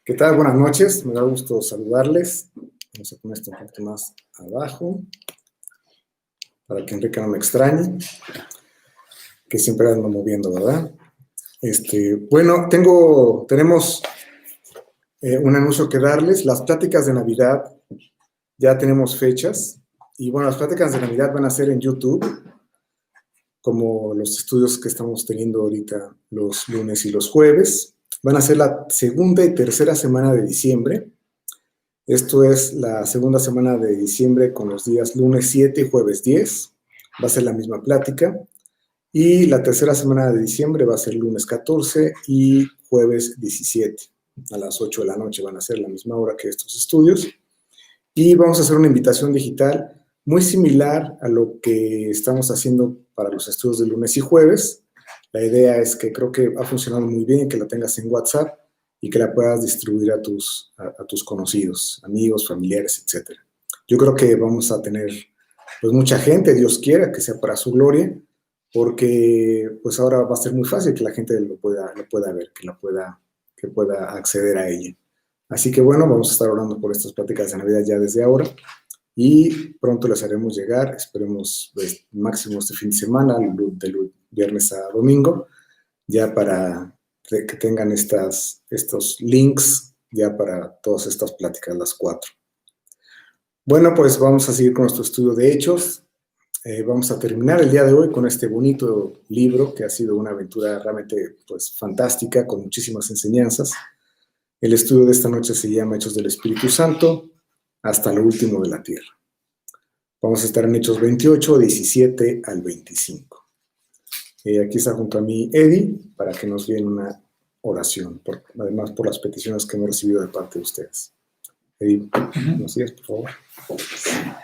¿Qué tal? Buenas noches, me da gusto saludarles. Vamos a poner esto un poquito más abajo, para que Enrique no me extrañe, que siempre ando moviendo, ¿verdad? Bueno, tenemos un anuncio que darles. Las pláticas de Navidad, ya tenemos fechas. Y bueno, las pláticas de Navidad van a ser en YouTube, como los estudios que estamos teniendo ahorita los lunes y los jueves. Van a ser la segunda y tercera semana de diciembre. Esto es la segunda semana de diciembre con los días lunes 7 y jueves 10. Va a ser la misma plática. Y la tercera semana de diciembre va a ser lunes 14 y jueves 17. A las 8 de la noche van a ser la misma hora que estos estudios. Y vamos a hacer una invitación digital muy similar a lo que estamos haciendo para los estudios de lunes y jueves. La idea es que creo que ha funcionado muy bien, que la tengas en WhatsApp y que la puedas distribuir a tus conocidos, amigos, familiares, etc. Yo creo que vamos a tener pues mucha gente, Dios quiera, que sea para su gloria, porque pues ahora va a ser muy fácil que la gente lo pueda ver, que pueda acceder a ella. Así que bueno, vamos a estar orando por estas pláticas de Navidad ya desde ahora y pronto les haremos llegar, esperemos pues, máximo este fin de semana, del viernes a domingo, ya para que tengan estos links ya para todas estas pláticas, las 4. Bueno, pues vamos a seguir con nuestro estudio de Hechos. Vamos a terminar el día de hoy con este bonito libro que ha sido una aventura realmente pues, fantástica, con muchísimas enseñanzas. El estudio de esta noche se llama Hechos del Espíritu Santo, hasta lo último de la tierra. Vamos a estar en Hechos 28, 17 al 25. Aquí está junto a mí Eddie, para que nos den una oración, además por las peticiones que hemos recibido de parte de ustedes. Eddie, nos digas, por favor.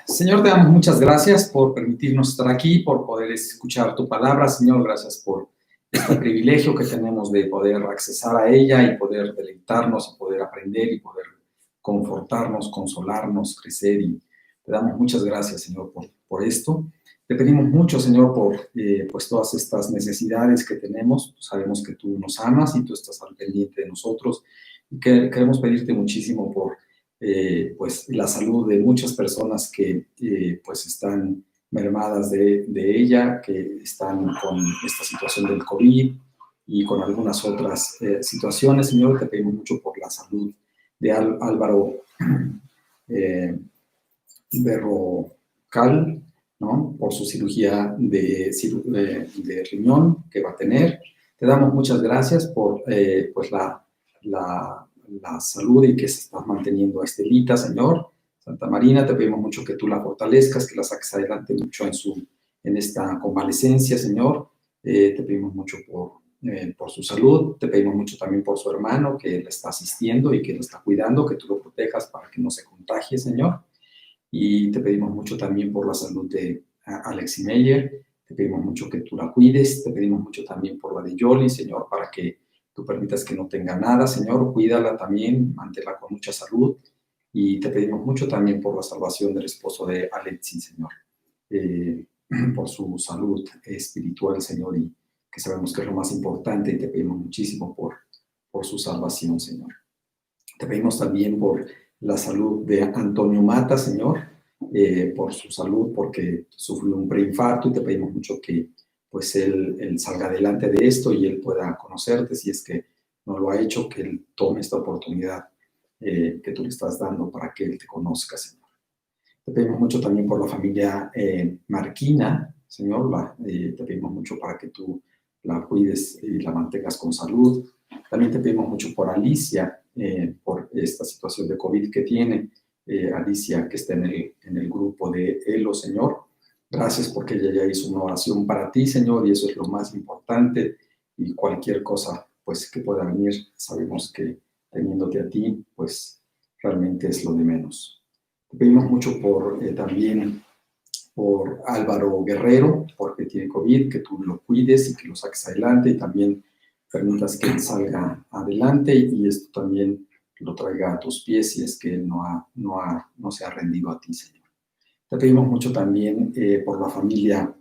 Señor, te damos muchas gracias por permitirnos estar aquí, por poder escuchar tu palabra. Señor, gracias por este privilegio que tenemos de poder accesar a ella y poder deleitarnos y poder aprender y poder confortarnos, consolarnos, crecer. Y te damos muchas gracias, Señor, por esto. Te pedimos mucho, Señor, por pues todas estas necesidades que tenemos. Sabemos que tú nos amas y tú estás al pendiente de nosotros. Y queremos pedirte muchísimo por pues la salud de muchas personas que pues están mermadas de ella, que están con esta situación del COVID y con algunas otras situaciones. Señor, te pedimos mucho por la salud de Álvaro Berrocal, ¿no? Por su cirugía de riñón que va a tener. Te damos muchas gracias por pues la salud y que se está manteniendo a Estelita, Señor. Santa Marina, te pedimos mucho que tú la fortalezcas, que la saques adelante mucho en esta convalecencia, Señor. Te pedimos mucho por su salud, te pedimos mucho también por su hermano que le está asistiendo y que lo está cuidando, que tú lo protejas para que no se contagie, Señor. Y te pedimos mucho también por la salud de Alexi Meyer, te pedimos mucho que tú la cuides, te pedimos mucho también por la de Yoli, Señor, para que tú permitas que no tenga nada, Señor, cuídala también, manténla con mucha salud, y te pedimos mucho también por la salvación del esposo de Alexi, Señor, por su salud espiritual, Señor, y que sabemos que es lo más importante, y te pedimos muchísimo por su salvación, Señor. Te pedimos también por la salud de Antonio Mata, Señor, por su salud, porque sufrió un preinfarto, y te pedimos mucho que pues él salga adelante de esto y él pueda conocerte, si es que no lo ha hecho, que él tome esta oportunidad que tú le estás dando para que él te conozca, Señor. Te pedimos mucho también por la familia Marquina, Señor, te pedimos mucho para que tú la cuides y la mantengas con salud. También te pedimos mucho por Alicia, por esta situación de COVID que tiene, Alicia, que está en el grupo de ELO, Señor. Gracias porque ella ya hizo una oración para ti, Señor, y eso es lo más importante, y cualquier cosa pues que pueda venir, sabemos que teniéndote a ti, pues realmente es lo de menos. Te pedimos mucho también por Álvaro Guerrero, porque tiene COVID, que tú lo cuides y que lo saques adelante, y también permitas que él salga adelante, y esto también lo traiga a tus pies si es que él no se ha rendido a ti, Señor. Te pedimos mucho también por la familia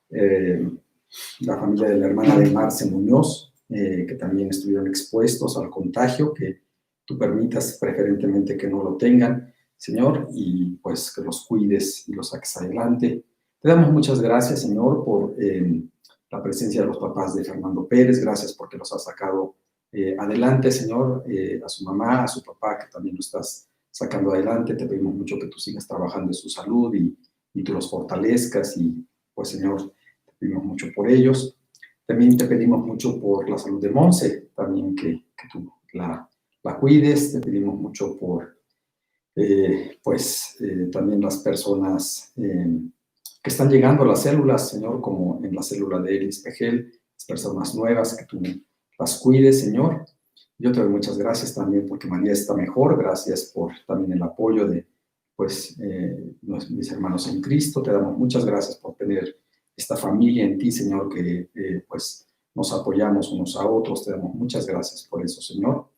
de la hermana de Marce Muñoz, que también estuvieron expuestos al contagio, que tú permitas preferentemente que no lo tengan, Señor, y pues que los cuides y los saques adelante. Te damos muchas gracias, Señor, por la presencia de los papás de Fernando Pérez. Gracias porque los has sacado adelante, Señor, a su mamá, a su papá, que también lo estás sacando adelante. Te pedimos mucho que tú sigas trabajando en su salud y tú los fortalezcas. Y pues, Señor, te pedimos mucho por ellos. También te pedimos mucho por la salud de Monse, también que tú la cuides. Te pedimos mucho por también las personas que están llegando a las células, Señor, como en la célula de Elis Pejel, las personas nuevas, que tú las cuides, Señor. Yo te doy muchas gracias también porque María está mejor. Gracias por también el apoyo de mis hermanos en Cristo. Te damos muchas gracias por tener esta familia en ti, Señor, que nos apoyamos unos a otros. Te damos muchas gracias por eso, Señor.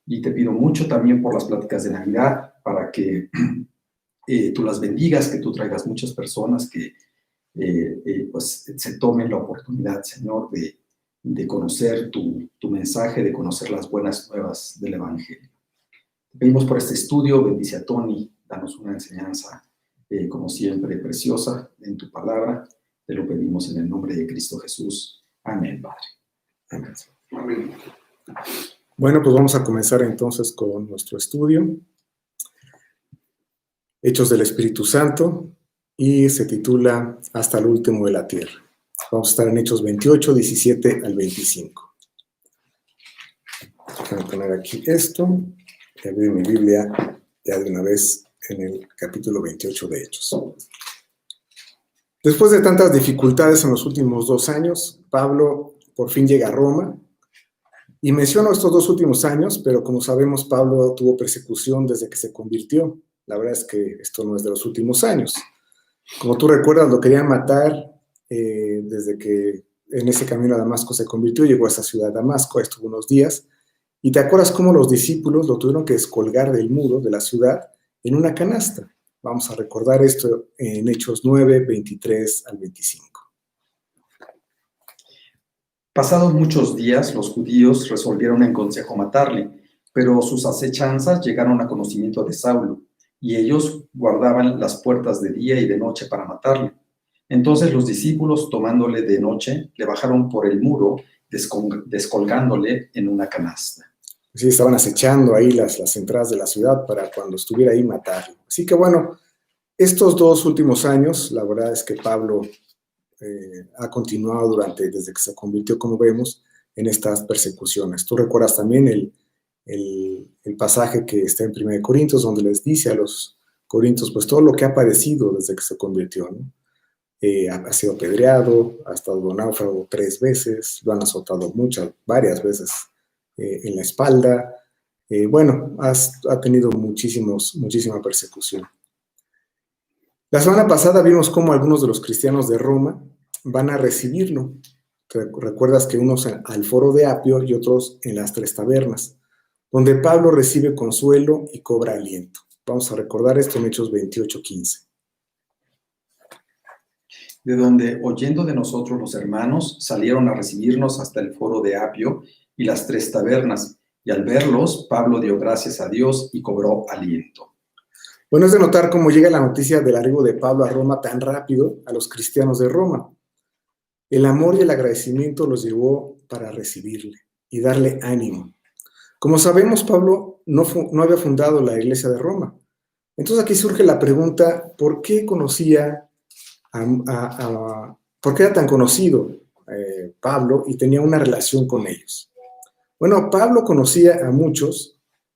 Y te pido mucho también por las pláticas de Navidad, para que tú las bendigas, que tú traigas muchas personas que se tomen la oportunidad, Señor, de conocer tu mensaje, de conocer las buenas nuevas del Evangelio. Te pedimos por este estudio, bendice a Tony, danos una enseñanza, como siempre, preciosa en tu palabra. Te lo pedimos en el nombre de Cristo Jesús. Amén, Padre. Amén. Amén. Bueno, pues vamos a comenzar entonces con nuestro estudio. Hechos del Espíritu Santo, y se titula Hasta el último de la tierra. Vamos a estar en Hechos 28, 17 al 25. Déjame poner aquí esto y abrir mi Biblia ya de una vez en el capítulo 28 de Hechos. Después de tantas dificultades en los últimos 2 años, Pablo por fin llega a Roma. Y menciono estos 2 últimos años, pero como sabemos, Pablo tuvo persecución desde que se convirtió. La verdad es que esto no es de los últimos años. Como tú recuerdas, lo querían matar desde que en ese camino a Damasco se convirtió. Llegó a esa ciudad, Damasco, estuvo unos días. Y te acuerdas cómo los discípulos lo tuvieron que descolgar del muro de la ciudad en una canasta. Vamos a recordar esto en Hechos 9, 23 al 25. Pasados muchos días, los judíos resolvieron en consejo matarle, pero sus acechanzas llegaron a conocimiento de Saulo, y ellos guardaban las puertas de día y de noche para matarle. Entonces los discípulos, tomándole de noche, le bajaron por el muro, descolgándole en una canasta. Sí, estaban acechando ahí las entradas de la ciudad para cuando estuviera ahí matarlo. Así que bueno, estos 2 últimos años, la verdad es que Pablo ha continuado desde que se convirtió, como vemos, en estas persecuciones. Tú recuerdas también el pasaje que está en 1 Corintios, donde les dice a los corintios, pues todo lo que ha padecido desde que se convirtió, ¿no? Ha sido apedreado, ha estado náufrago 3 veces, lo han azotado varias veces en la espalda. Ha tenido muchísima persecución. La semana pasada vimos cómo algunos de los cristianos de Roma van a recibirlo. Recuerdas que unos al foro de Apio y otros en las 3 tabernas, donde Pablo recibe consuelo y cobra aliento. Vamos a recordar esto en Hechos 28, 15. De donde, oyendo de nosotros los hermanos, salieron a recibirnos hasta el foro de Apio y las 3 tabernas, y al verlos, Pablo dio gracias a Dios y cobró aliento. Bueno, es de notar cómo llega la noticia del arribo de Pablo a Roma tan rápido a los cristianos de Roma. El amor y el agradecimiento los llevó para recibirle y darle ánimo. Como sabemos, Pablo no había fundado la iglesia de Roma. Entonces aquí surge la pregunta, ¿por qué por qué era tan conocido Pablo y tenía una relación con ellos? Bueno, Pablo conocía a muchos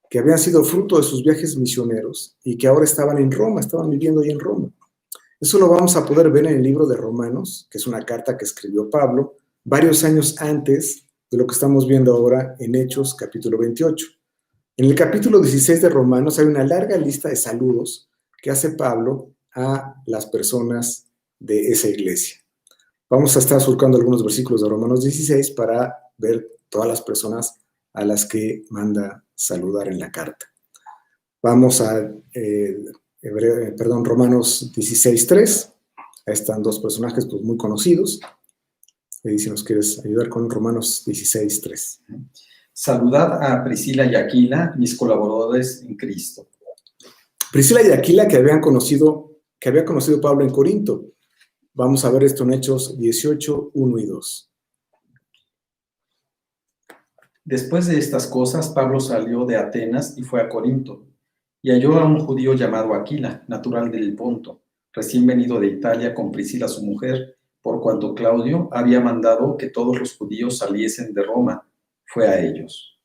que habían sido fruto de sus viajes misioneros y que ahora estaban en Roma, estaban viviendo ahí en Roma. Eso lo vamos a poder ver en el libro de Romanos, que es una carta que escribió Pablo varios años antes de lo que estamos viendo ahora en Hechos capítulo 28. En el capítulo 16 de Romanos hay una larga lista de saludos que hace Pablo a las personas de esa iglesia. Vamos a estar surcando algunos versículos de Romanos 16 para ver todas las personas a las que manda saludar en la carta. Vamos a Romanos 16:3. Ahí están 2 personajes pues, muy conocidos. Y si nos quieres ayudar con Romanos 16:3. Saludad a Priscila y Aquila, mis colaboradores en Cristo. Priscila y Aquila que había conocido Pablo en Corinto. Vamos a ver esto en Hechos 18, 1 y 2. Después de estas cosas, Pablo salió de Atenas y fue a Corinto, y halló a un judío llamado Aquila, natural del Ponto, recién venido de Italia con Priscila su mujer, por cuanto Claudio había mandado que todos los judíos saliesen de Roma. Fue a ellos.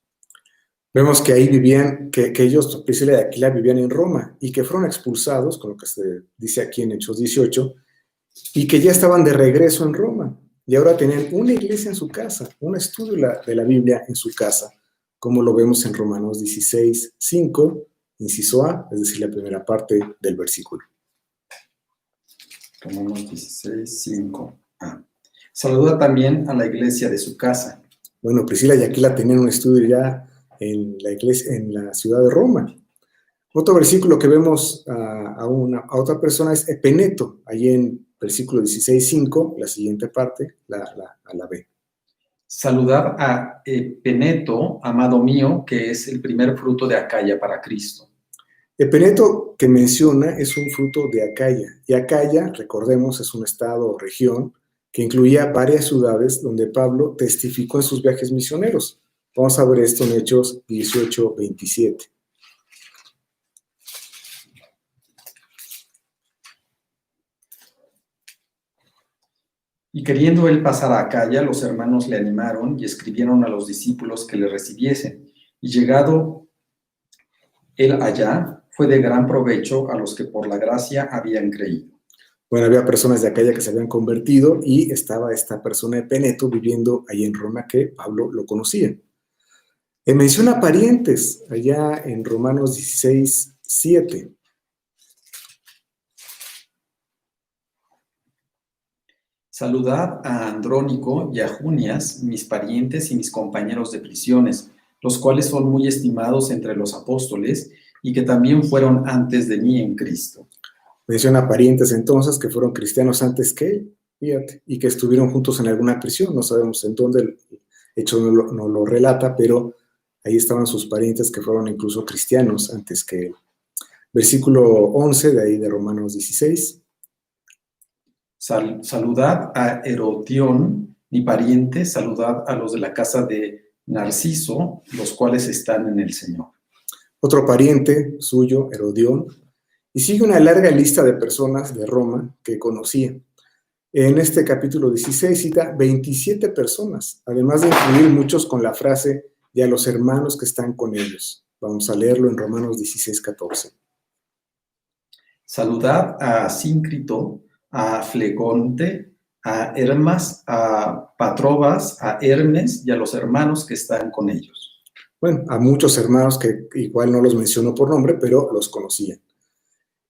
Vemos que ahí vivían, que ellos, Priscila y Aquila, vivían en Roma y que fueron expulsados, con lo que se dice aquí en Hechos 18, y que ya estaban de regreso en Roma. Y ahora tenían una iglesia en su casa, un estudio de la Biblia en su casa, como lo vemos en Romanos 16, 5, inciso A, es decir, la primera parte del versículo. Romanos 16, 5. Saluda también a la iglesia de su casa. Bueno, Priscila y Aquila tenían un estudio ya en la iglesia, en la ciudad de Roma. Otro versículo que vemos a otra persona es Epeneto, allí en versículo 16, 5, la siguiente parte, a la B. Saludad a Epeneto, amado mío, que es el primer fruto de Acaya para Cristo. Epeneto que menciona es un fruto de Acaya, y Acaya, recordemos, es un estado o región que incluía varias ciudades donde Pablo testificó en sus viajes misioneros. Vamos a ver esto en Hechos 18, 27. Y queriendo él pasar a Acaya, los hermanos le animaron y escribieron a los discípulos que le recibiesen. Y llegado él allá, fue de gran provecho a los que por la gracia habían creído. Bueno, había personas de Acaya que se habían convertido y estaba esta persona Epeneto viviendo ahí en Roma que Pablo lo conocía. Menciona parientes allá en Romanos 16, 7. Saludad a Andrónico y a Junias, mis parientes y mis compañeros de prisiones, los cuales son muy estimados entre los apóstoles y que también fueron antes de mí en Cristo. Menciona parientes entonces que fueron cristianos antes que él, fíjate, y que estuvieron juntos en alguna prisión. No sabemos en dónde, el hecho no lo relata, pero ahí estaban sus parientes que fueron incluso cristianos antes que él. Versículo 11 de ahí de Romanos 16. Saludad a Herodión, mi pariente, saludad a los de la casa de Narciso, los cuales están en el Señor. Otro pariente suyo, Herodión, y sigue una larga lista de personas de Roma que conocía. En este capítulo 16 cita 27 personas, además de incluir muchos con la frase y a los hermanos que están con ellos. Vamos a leerlo en Romanos 16, 14. Saludad a Síncrito, a Flegonte, a Hermas, a Patrobas, a Hermes y a los hermanos que están con ellos. Bueno, a muchos hermanos que igual no los menciono por nombre, pero los conocían.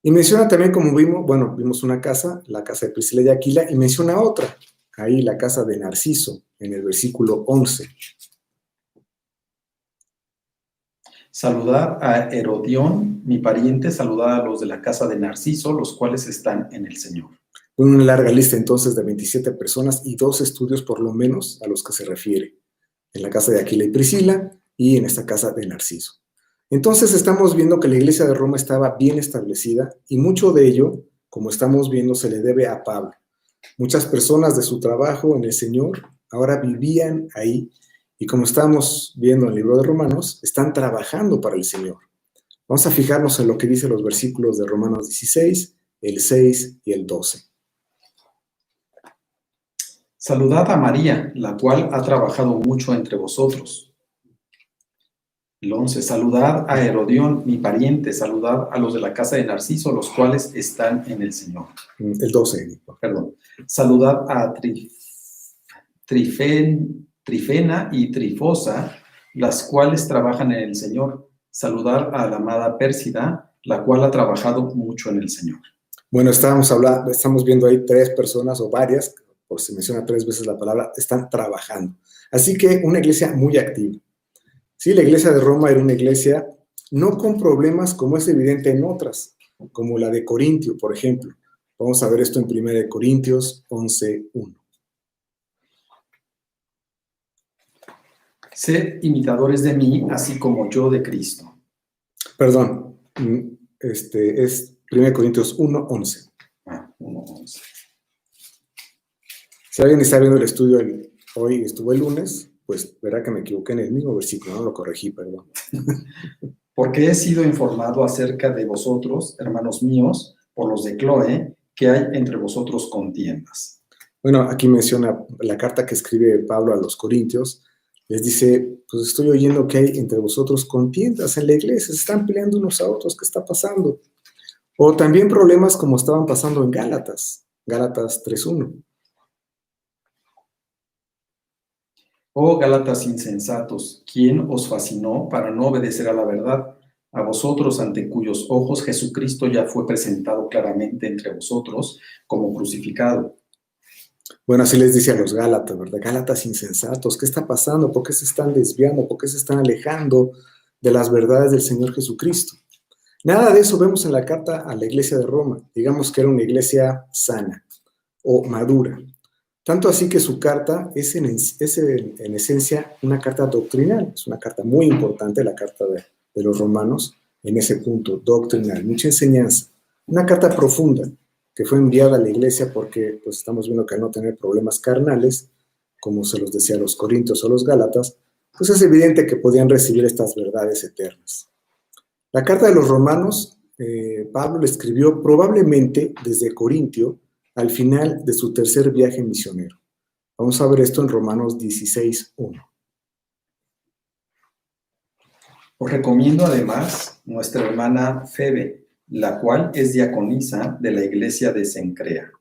Y menciona también, como vimos una casa, la casa de Priscila y Aquila, y menciona otra, ahí la casa de Narciso, en el versículo 11. Saludad a Herodión, mi pariente, saludad a los de la casa de Narciso, los cuales están en el Señor. Una larga lista entonces de 27 personas y 2 estudios por lo menos a los que se refiere, en la casa de Aquila y Priscila y en esta casa de Narciso. Entonces estamos viendo que la iglesia de Roma estaba bien establecida y mucho de ello, como estamos viendo, se le debe a Pablo. Muchas personas de su trabajo en el Señor ahora vivían ahí y como estamos viendo en el libro de Romanos, están trabajando para el Señor. Vamos a fijarnos en lo que dicen los versículos de Romanos 16, el 6 y el 12. Saludad a María, la cual ha trabajado mucho entre vosotros. El 11. Saludad a Herodión, mi pariente, saludad a los de la casa de Narciso, los cuales están en el Señor. El 12. Perdón. Saludad a Trifena y Trifosa, las cuales trabajan en el Señor. Saludad a la amada Pérsida, la cual ha trabajado mucho en el Señor. Bueno, estamos viendo ahí 3 personas o varias, por si menciona 3 veces la palabra, están trabajando. Así que una iglesia muy activa. Sí, la iglesia de Roma era una iglesia no con problemas como es evidente en otras, como la de Corintio, por ejemplo. Vamos a ver esto en 1 Corintios 11:1. Sed imitadores de mí, así como yo de Cristo. Perdón, es 1 Corintios 1:11. 1:11. Si alguien está viendo el estudio hoy estuvo el lunes, pues verá que me equivoqué en el mismo versículo, no lo corregí, perdón. Porque he sido informado acerca de vosotros, hermanos míos, por los de Cloé, que hay entre vosotros contiendas. Bueno, aquí menciona la carta que escribe Pablo a los Corintios. Les dice, pues estoy oyendo que hay entre vosotros contiendas en la iglesia, se están peleando unos a otros, ¿qué está pasando? O también problemas como estaban pasando en Gálatas 3:1. Oh Gálatas insensatos, ¿quién os fascinó para no obedecer a la verdad? A vosotros ante cuyos ojos Jesucristo ya fue presentado claramente entre vosotros como crucificado. Bueno, así les dice a los Gálatas, ¿verdad? Gálatas insensatos, ¿qué está pasando? ¿Por qué se están desviando? ¿Por qué se están alejando de las verdades del Señor Jesucristo? Nada de eso vemos en la carta a la iglesia de Roma. Digamos que era una iglesia sana o madura. Tanto así que su carta es en esencia una carta doctrinal. Es una carta muy importante, la carta de los romanos, en ese punto, doctrinal, mucha enseñanza. Una carta profunda que fue enviada a la iglesia porque pues, estamos viendo que al no tener problemas carnales, como se los decía a los Corintios o a los Gálatas, pues es evidente que podían recibir estas verdades eternas. La carta de los romanos, Pablo la escribió probablemente desde Corintio al final de su tercer viaje misionero. Vamos a ver esto en Romanos 16:1. Os recomiendo además nuestra hermana Febe, la cual es diaconisa de la iglesia de Cencrea.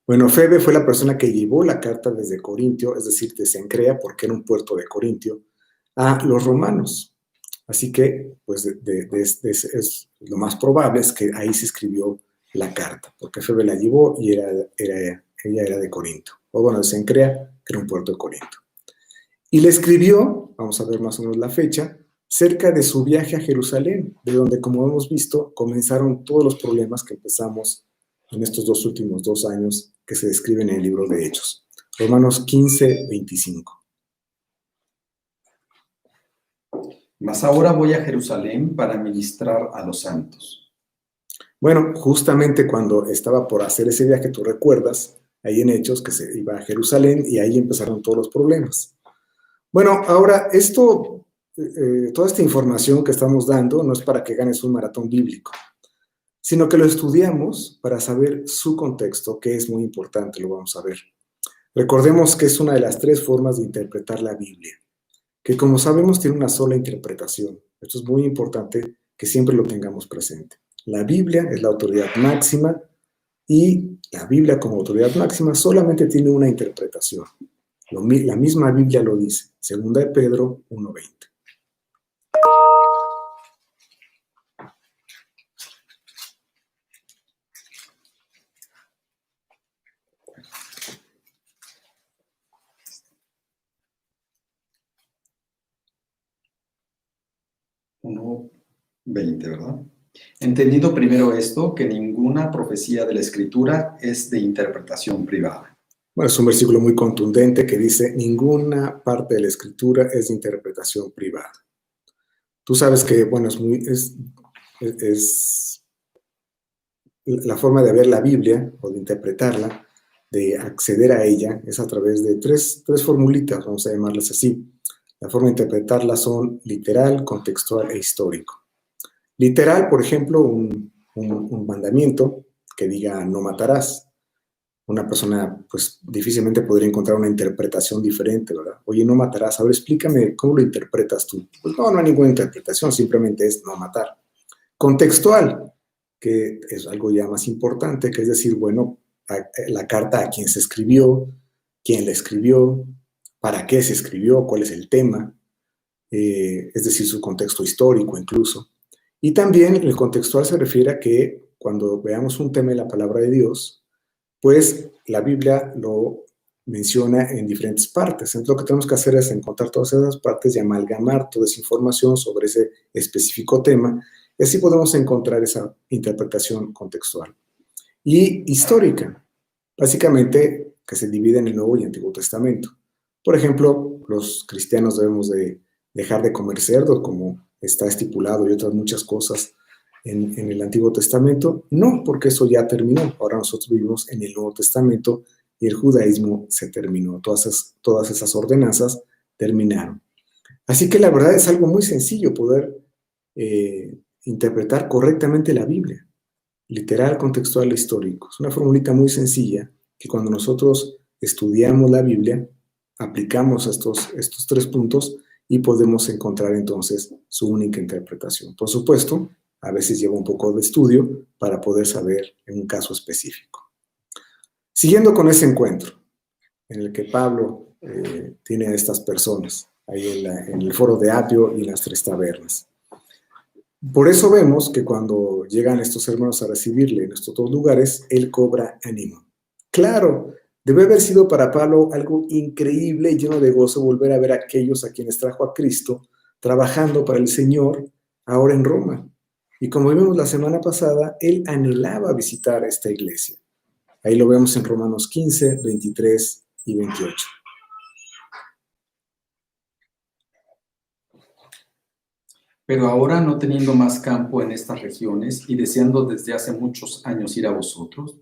Bueno, Febe fue la persona que llevó la carta desde Corintio, es decir, de Cencrea, porque era un puerto de Corintio, a los romanos. Así que, pues, es lo más probable es que ahí se escribió la carta, porque Febe la llevó y ella era de Corinto, o bueno, de Cencrea, que era un puerto de Corinto. Y le escribió, vamos a ver más o menos la fecha, cerca de su viaje a Jerusalén, de donde, como hemos visto, comenzaron todos los problemas que empezamos en estos últimos 2 años que se describen en el libro de Hechos. Romanos 15:25. Mas ahora voy a Jerusalén para ministrar a los santos. Bueno, justamente cuando estaba por hacer ese viaje, tú recuerdas, ahí en Hechos, que se iba a Jerusalén y ahí empezaron todos los problemas. Bueno, ahora toda esta información que estamos dando no es para que ganes un maratón bíblico, sino que lo estudiamos para saber su contexto, que es muy importante, lo vamos a ver. Recordemos que es una de las 3 formas de interpretar la Biblia, que como sabemos tiene una sola interpretación. Esto es muy importante que siempre lo tengamos presente. La Biblia es la autoridad máxima y la Biblia como autoridad máxima solamente tiene una interpretación. La misma Biblia lo dice, 2 de Pedro 1:20. ¿Verdad? Entendido primero esto, que ninguna profecía de la Escritura es de interpretación privada. Bueno, es un versículo muy contundente que dice, ninguna parte de la Escritura es de interpretación privada. Tú sabes que, bueno, es la forma de ver la Biblia o de interpretarla, de acceder a ella, es a través de tres formulitas, vamos a llamarlas así. La forma de interpretarla son literal, contextual e histórico. Literal, por ejemplo, un mandamiento que diga no matarás. Una persona, pues, difícilmente podría encontrar una interpretación diferente, ¿verdad? Oye, no matarás. A ver, explícame, ¿cómo lo interpretas tú? Pues no hay ninguna interpretación, simplemente es no matar. Contextual, que es algo ya más importante, que es decir, bueno, la carta a quién se escribió, quién la escribió, para qué se escribió, cuál es el tema, es decir, su contexto histórico incluso. Y también el contextual se refiere a que cuando veamos un tema de la palabra de Dios, pues la Biblia lo menciona en diferentes partes. Entonces lo que tenemos que hacer es encontrar todas esas partes y amalgamar toda esa información sobre ese específico tema, y así podemos encontrar esa interpretación contextual. Y histórica, básicamente que se divide en el Nuevo y Antiguo Testamento. Por ejemplo, los cristianos debemos de dejar de comer cerdo, como está estipulado, y otras muchas cosas en el Antiguo Testamento. No, porque eso ya terminó. Ahora nosotros vivimos en el Nuevo Testamento y el judaísmo se terminó. Todas esas ordenanzas terminaron. Así que la verdad es algo muy sencillo poder interpretar correctamente la Biblia. Literal, contextual e histórico. Es una formulita muy sencilla que cuando nosotros estudiamos la Biblia, aplicamos estos 3 puntos y podemos encontrar entonces su única interpretación. Por supuesto, a veces lleva un poco de estudio para poder saber en un caso específico. Siguiendo con ese encuentro en el que Pablo tiene a estas personas ahí en el foro de Apio y en las 3 tabernas. Por eso vemos que cuando llegan estos hermanos a recibirle en estos 2 lugares, él cobra ánimo. Claro, debe haber sido para Pablo algo increíble y lleno de gozo volver a ver a aquellos a quienes trajo a Cristo trabajando para el Señor ahora en Roma. Y como vimos la semana pasada, él anhelaba visitar esta iglesia. Ahí lo vemos en Romanos 15, 23 y 28. Pero ahora, no teniendo más campo en estas regiones y deseando desde hace muchos años ir a vosotros,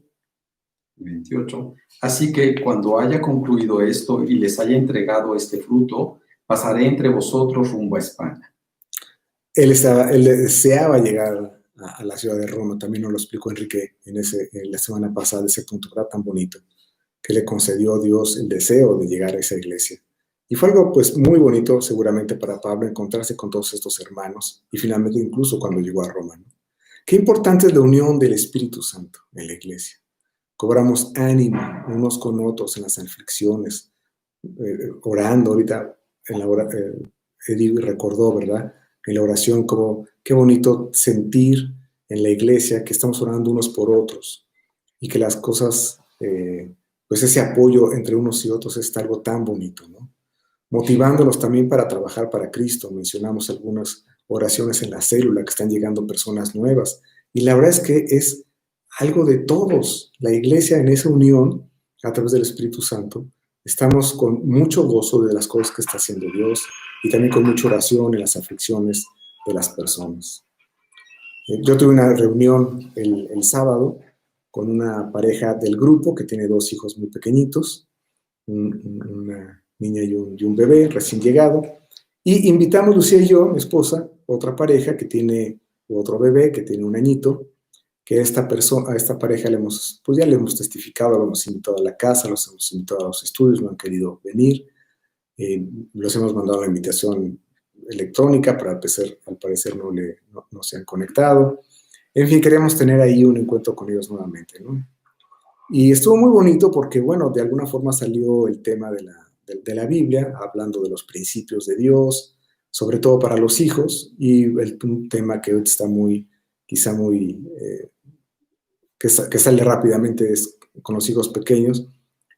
28, así que cuando haya concluido esto y les haya entregado este fruto, pasaré entre vosotros rumbo a España. Él deseaba llegar a la ciudad de Roma. También nos lo explicó Enrique en la semana pasada, ese punto, ¿verdad? Tan bonito, que le concedió Dios el deseo de llegar a esa iglesia. Y fue algo pues muy bonito seguramente para Pablo encontrarse con todos estos hermanos y finalmente incluso cuando llegó a Roma, ¿no? Qué importante es la unión del Espíritu Santo en la iglesia. Cobramos ánimo unos con otros en las aflicciones, orando. Ahorita en la hora, Eddie recordó, ¿verdad? En la oración, como qué bonito sentir en la iglesia que estamos orando unos por otros y que las cosas, pues ese apoyo entre unos y otros es algo tan bonito, ¿no? Motivándolos también para trabajar para Cristo. Mencionamos algunas oraciones en la célula que están llegando personas nuevas. Y la verdad es que es algo de todos. La iglesia en esa unión, a través del Espíritu Santo, estamos con mucho gozo de las cosas que está haciendo Dios y también con mucha oración en las aflicciones de las personas. Yo tuve una reunión el sábado con una pareja del grupo que tiene 2 hijos muy pequeñitos, una niña y un bebé recién llegado, y invitamos Lucía y yo, mi esposa, otra pareja que tiene otro bebé que tiene 1 añito, que a esta pareja pues ya le hemos testificado, lo hemos invitado a la casa, los hemos invitado a los estudios, no han querido venir, los hemos mandado la invitación electrónica, pero al parecer no se han conectado. En fin, queríamos tener ahí un encuentro con ellos nuevamente, ¿no? Y estuvo muy bonito porque, bueno, de alguna forma salió el tema de la Biblia, hablando de los principios de Dios, sobre todo para los hijos, y un tema que está quizá muy, que sale rápidamente con los hijos pequeños,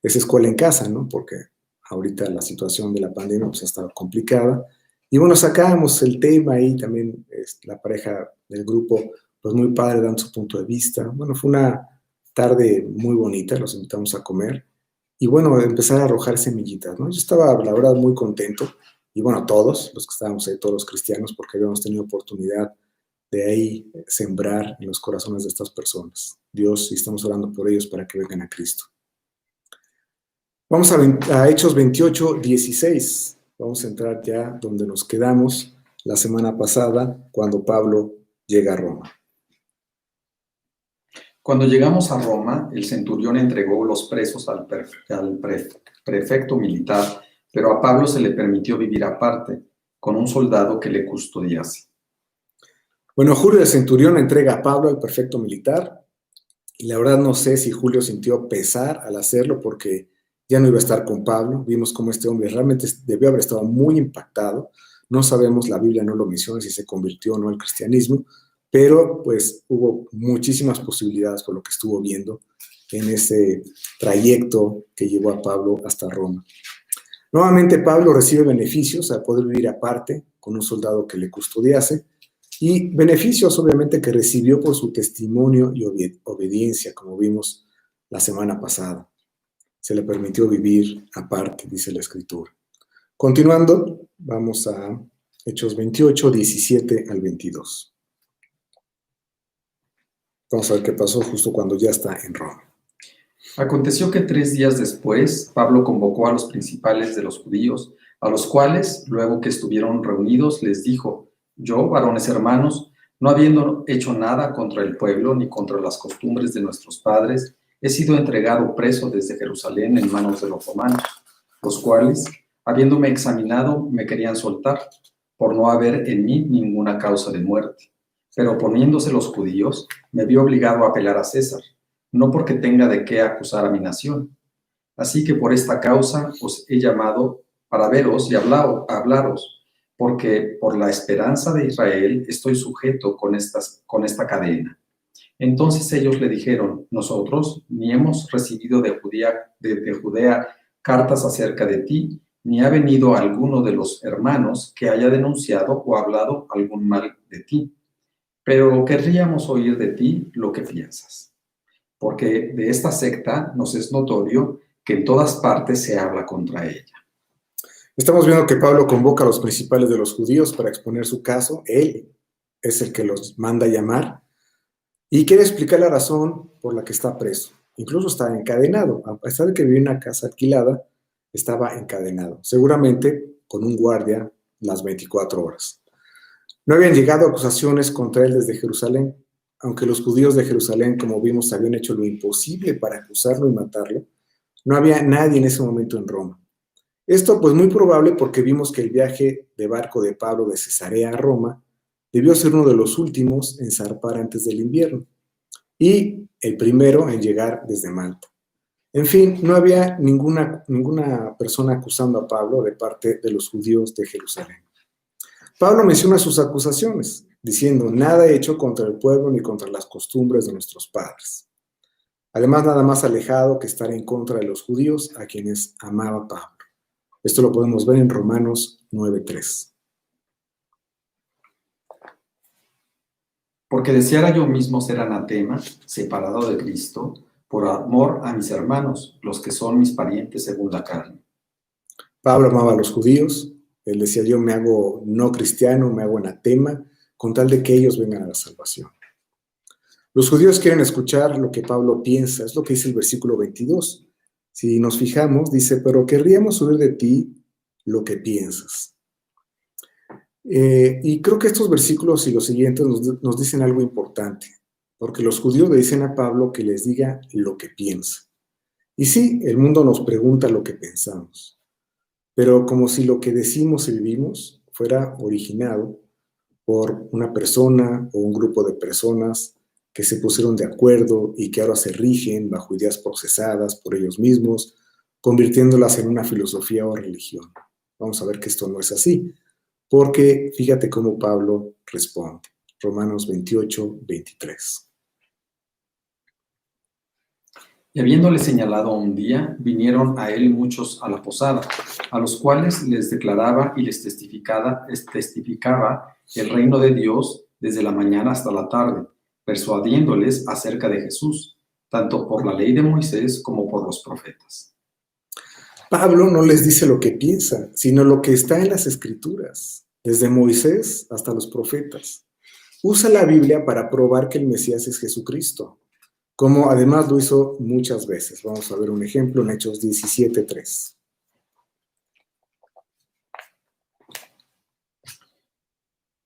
es escuela en casa, ¿no? Porque ahorita la situación de la pandemia pues ha estado complicada. Y bueno, sacábamos el tema y también la pareja del grupo, pues muy padre, dando su punto de vista. Bueno, fue una tarde muy bonita, los invitamos a comer. Y bueno, empezar a arrojar semillitas, ¿no? Yo estaba, la verdad, muy contento. Y bueno, todos los que estábamos ahí, todos los cristianos, porque habíamos tenido oportunidad de ahí sembrar en los corazones de estas personas. Dios, y estamos orando por ellos para que vengan a Cristo. Vamos a Hechos 28, 16. Vamos a entrar ya donde nos quedamos la semana pasada, cuando Pablo llega a Roma. Cuando llegamos a Roma, el centurión entregó los presos al prefecto militar, pero a Pablo se le permitió vivir aparte, con un soldado que le custodiase. Bueno, Julio el centurión entrega a Pablo al prefecto militar, y la verdad no sé si Julio sintió pesar al hacerlo porque ya no iba a estar con Pablo. Vimos cómo este hombre realmente debió haber estado muy impactado. No sabemos, la Biblia no lo menciona, si se convirtió o no al cristianismo, pero pues hubo muchísimas posibilidades por lo que estuvo viendo en ese trayecto que llevó a Pablo hasta Roma. Nuevamente Pablo recibe beneficios al poder vivir aparte con un soldado que le custodiase, y beneficios obviamente que recibió por su testimonio y obediencia, como vimos la semana pasada. Se le permitió vivir aparte, dice la Escritura. Continuando, vamos a Hechos 28, 17 al 22. Vamos a ver qué pasó justo cuando ya está en Roma. Aconteció que 3 días después, Pablo convocó a los principales de los judíos, a los cuales, luego que estuvieron reunidos, les dijo: Yo, varones hermanos, no habiendo hecho nada contra el pueblo ni contra las costumbres de nuestros padres, he sido entregado preso desde Jerusalén en manos de los romanos, los cuales, habiéndome examinado, me querían soltar, por no haber en mí ninguna causa de muerte. Pero oponiéndose los judíos, me vi obligado a apelar a César, no porque tenga de qué acusar a mi nación. Así que por esta causa os he llamado para veros y hablaros, porque por la esperanza de Israel estoy sujeto con esta cadena. Entonces ellos le dijeron: nosotros ni hemos recibido de Judea cartas acerca de ti, ni ha venido alguno de los hermanos que haya denunciado o hablado algún mal de ti. Pero querríamos oír de ti lo que piensas, porque de esta secta nos es notorio que en todas partes se habla contra ella. Estamos viendo que Pablo convoca a los principales de los judíos para exponer su caso. Él es el que los manda a llamar y quiere explicar la razón por la que está preso. Incluso está encadenado. A pesar de que vivía en una casa alquilada, estaba encadenado. Seguramente con un guardia las 24 horas. No habían llegado acusaciones contra él desde Jerusalén, aunque los judíos de Jerusalén, como vimos, habían hecho lo imposible para acusarlo y matarlo. No había nadie en ese momento en Roma. Esto pues muy probable porque vimos que el viaje de barco de Pablo de Cesarea a Roma debió ser uno de los últimos en zarpar antes del invierno y el primero en llegar desde Malta. En fin, no había ninguna persona acusando a Pablo de parte de los judíos de Jerusalén. Pablo menciona sus acusaciones, diciendo: nada he hecho contra el pueblo ni contra las costumbres de nuestros padres. Además, nada más alejado que estar en contra de los judíos a quienes amaba Pablo. Esto lo podemos ver en Romanos 9:3. Porque deseara yo mismo ser anatema, separado de Cristo, por amor a mis hermanos, los que son mis parientes según la carne. Pablo amaba a los judíos. Él decía: yo me hago no cristiano, me hago anatema, con tal de que ellos vengan a la salvación. Los judíos quieren escuchar lo que Pablo piensa, es lo que dice el versículo 22. Si nos fijamos, dice: pero querríamos oír de ti lo que piensas. Y creo que estos versículos y los siguientes nos dicen algo importante, porque los judíos le dicen a Pablo que les diga lo que piensa. Y sí, el mundo nos pregunta lo que pensamos, pero como si lo que decimos y vivimos fuera originado por una persona o un grupo de personas que se pusieron de acuerdo y que ahora se rigen bajo ideas procesadas por ellos mismos, convirtiéndolas en una filosofía o religión. Vamos a ver que esto no es así, porque fíjate cómo Pablo responde. Romanos 28, 23. Y habiéndole señalado un día, vinieron a él muchos a la posada, a los cuales les declaraba y les testificaba el reino de Dios desde la mañana hasta la tarde, persuadiéndoles acerca de Jesús, tanto por la ley de Moisés como por los profetas. Pablo no les dice lo que piensa, sino lo que está en las Escrituras, desde Moisés hasta los profetas. Usa la Biblia para probar que el Mesías es Jesucristo, como además lo hizo muchas veces. Vamos a ver un ejemplo en Hechos 17:3.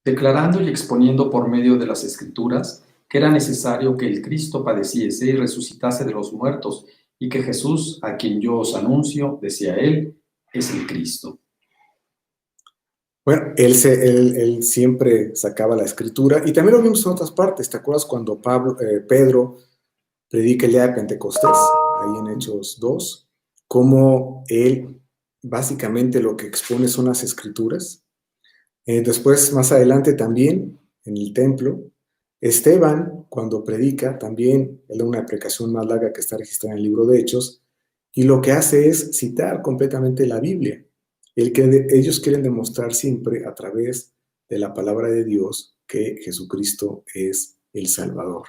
Declarando y exponiendo por medio de las Escrituras que era necesario que el Cristo padeciese y resucitase de los muertos, y que Jesús, a quien yo os anuncio, decía él, es el Cristo. Bueno, él siempre sacaba la Escritura, y también lo vimos en otras partes. ¿Te acuerdas cuando Pedro predica el día de Pentecostés, ahí en Hechos 2, cómo él básicamente lo que expone son las Escrituras? Después, más adelante también, en el templo, Esteban, cuando predica, también él da una predicación más larga que está registrada en el libro de Hechos, y lo que hace es citar completamente la Biblia. Ellos quieren demostrar siempre a través de la palabra de Dios que Jesucristo es el Salvador.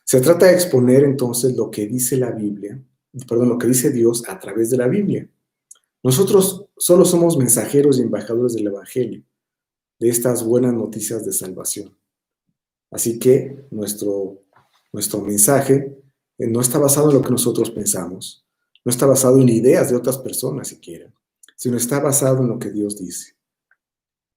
Se trata de exponer entonces lo que dice la Biblia, lo que dice Dios a través de la Biblia. Nosotros solo somos mensajeros y embajadores del Evangelio, de estas buenas noticias de salvación. Así que nuestro mensaje no está basado en lo que nosotros pensamos, no está basado en ideas de otras personas siquiera, sino está basado en lo que Dios dice.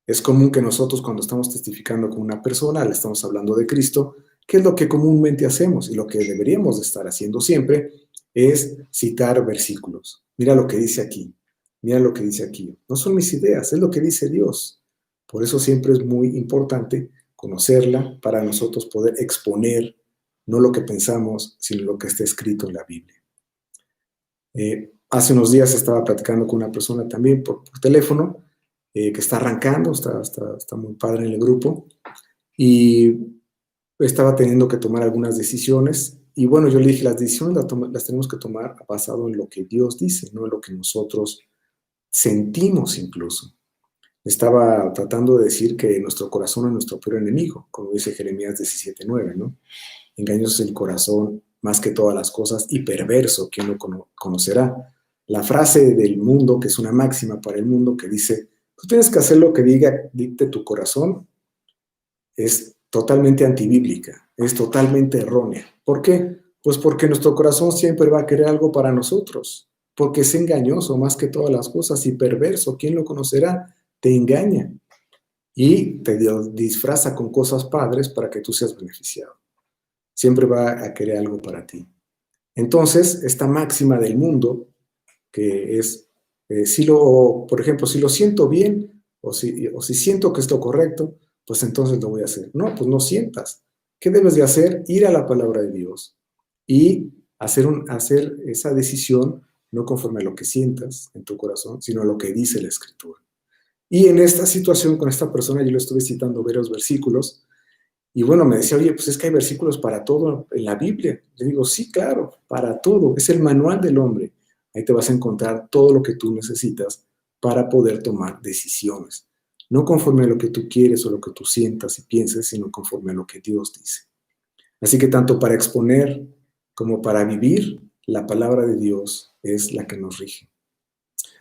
Es común que nosotros, cuando estamos testificando con una persona, le estamos hablando de Cristo, ¿qué es lo que comúnmente hacemos? Y lo que deberíamos de estar haciendo siempre es citar versículos. Mira lo que dice aquí, mira lo que dice aquí. No son mis ideas, es lo que dice Dios. Por eso siempre es muy importante conocerla para nosotros poder exponer no lo que pensamos, sino lo que está escrito en la Biblia. Hace unos días estaba platicando con una persona también por teléfono, que está arrancando, está muy padre en el grupo, y estaba teniendo que tomar algunas decisiones, y bueno, yo le dije, las decisiones las tenemos que tomar basado en lo que Dios dice, no en lo que nosotros sentimos incluso. Estaba tratando de decir que nuestro corazón es nuestro peor enemigo, como dice Jeremías 17:9, ¿no? Engañoso es el corazón más que todas las cosas y perverso, ¿quién lo conocerá? La frase del mundo, que es una máxima para el mundo, que dice, tú tienes que hacer lo que dicte tu corazón, es totalmente antibíblica, es totalmente errónea. ¿Por qué? Pues porque nuestro corazón siempre va a querer algo para nosotros, porque es engañoso más que todas las cosas y perverso, ¿quién lo conocerá? Te engaña y te disfraza con cosas padres para que tú seas beneficiado. Siempre va a querer algo para ti. Entonces, esta máxima del mundo, que es, por ejemplo, si lo siento bien o si siento que es lo correcto, pues entonces lo voy a hacer. No, pues no sientas. ¿Qué debes de hacer? Ir a la palabra de Dios y hacer esa decisión no conforme a lo que sientas en tu corazón, sino a lo que dice la Escritura. Y en esta situación con esta persona yo le estuve citando varios versículos y bueno, me decía, oye, pues es que hay versículos para todo en la Biblia. Le digo, sí, claro, para todo. Es el manual del hombre. Ahí te vas a encontrar todo lo que tú necesitas para poder tomar decisiones. No conforme a lo que tú quieres o lo que tú sientas y pienses, sino conforme a lo que Dios dice. Así que tanto para exponer como para vivir, la palabra de Dios es la que nos rige.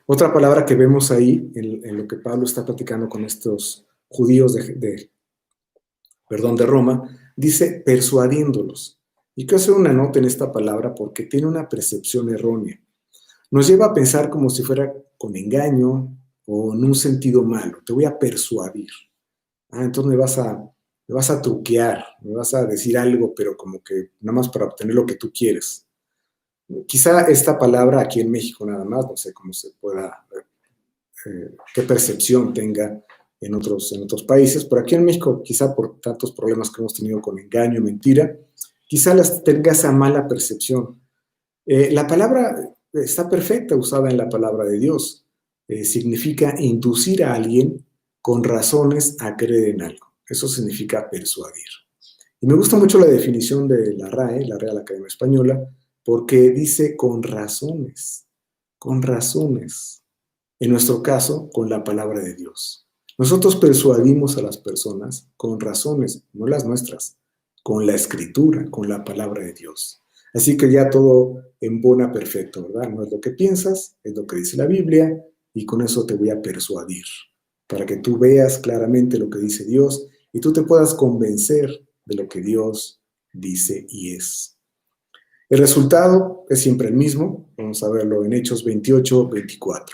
Otra palabra que vemos ahí, en lo que Pablo está platicando con estos judíos de Roma, dice persuadiéndolos. Y quiero hacer una nota en esta palabra porque tiene una percepción errónea. Nos lleva a pensar como si fuera con engaño o en un sentido malo. Te voy a persuadir. Entonces me vas a truquear, me vas a decir algo, pero como que nada más para obtener lo que tú quieres. Quizá esta palabra aquí en México nada más, no sé cómo se pueda, qué percepción tenga en otros países, pero aquí en México, quizá por tantos problemas que hemos tenido con engaño y mentira, quizá tenga esa mala percepción. La palabra está perfecta usada en la palabra de Dios. Significa inducir a alguien con razones a creer en algo. Eso significa persuadir. Y me gusta mucho la definición de la RAE, la Real Academia Española, porque dice con razones, con razones. En nuestro caso, con la palabra de Dios. Nosotros persuadimos a las personas con razones, no las nuestras, con la Escritura, con la palabra de Dios. Así que ya todo embona perfecto, ¿verdad? No es lo que piensas, es lo que dice la Biblia, y con eso te voy a persuadir, para que tú veas claramente lo que dice Dios y tú te puedas convencer de lo que Dios dice y es. El resultado es siempre el mismo. Vamos a verlo en Hechos 28-24.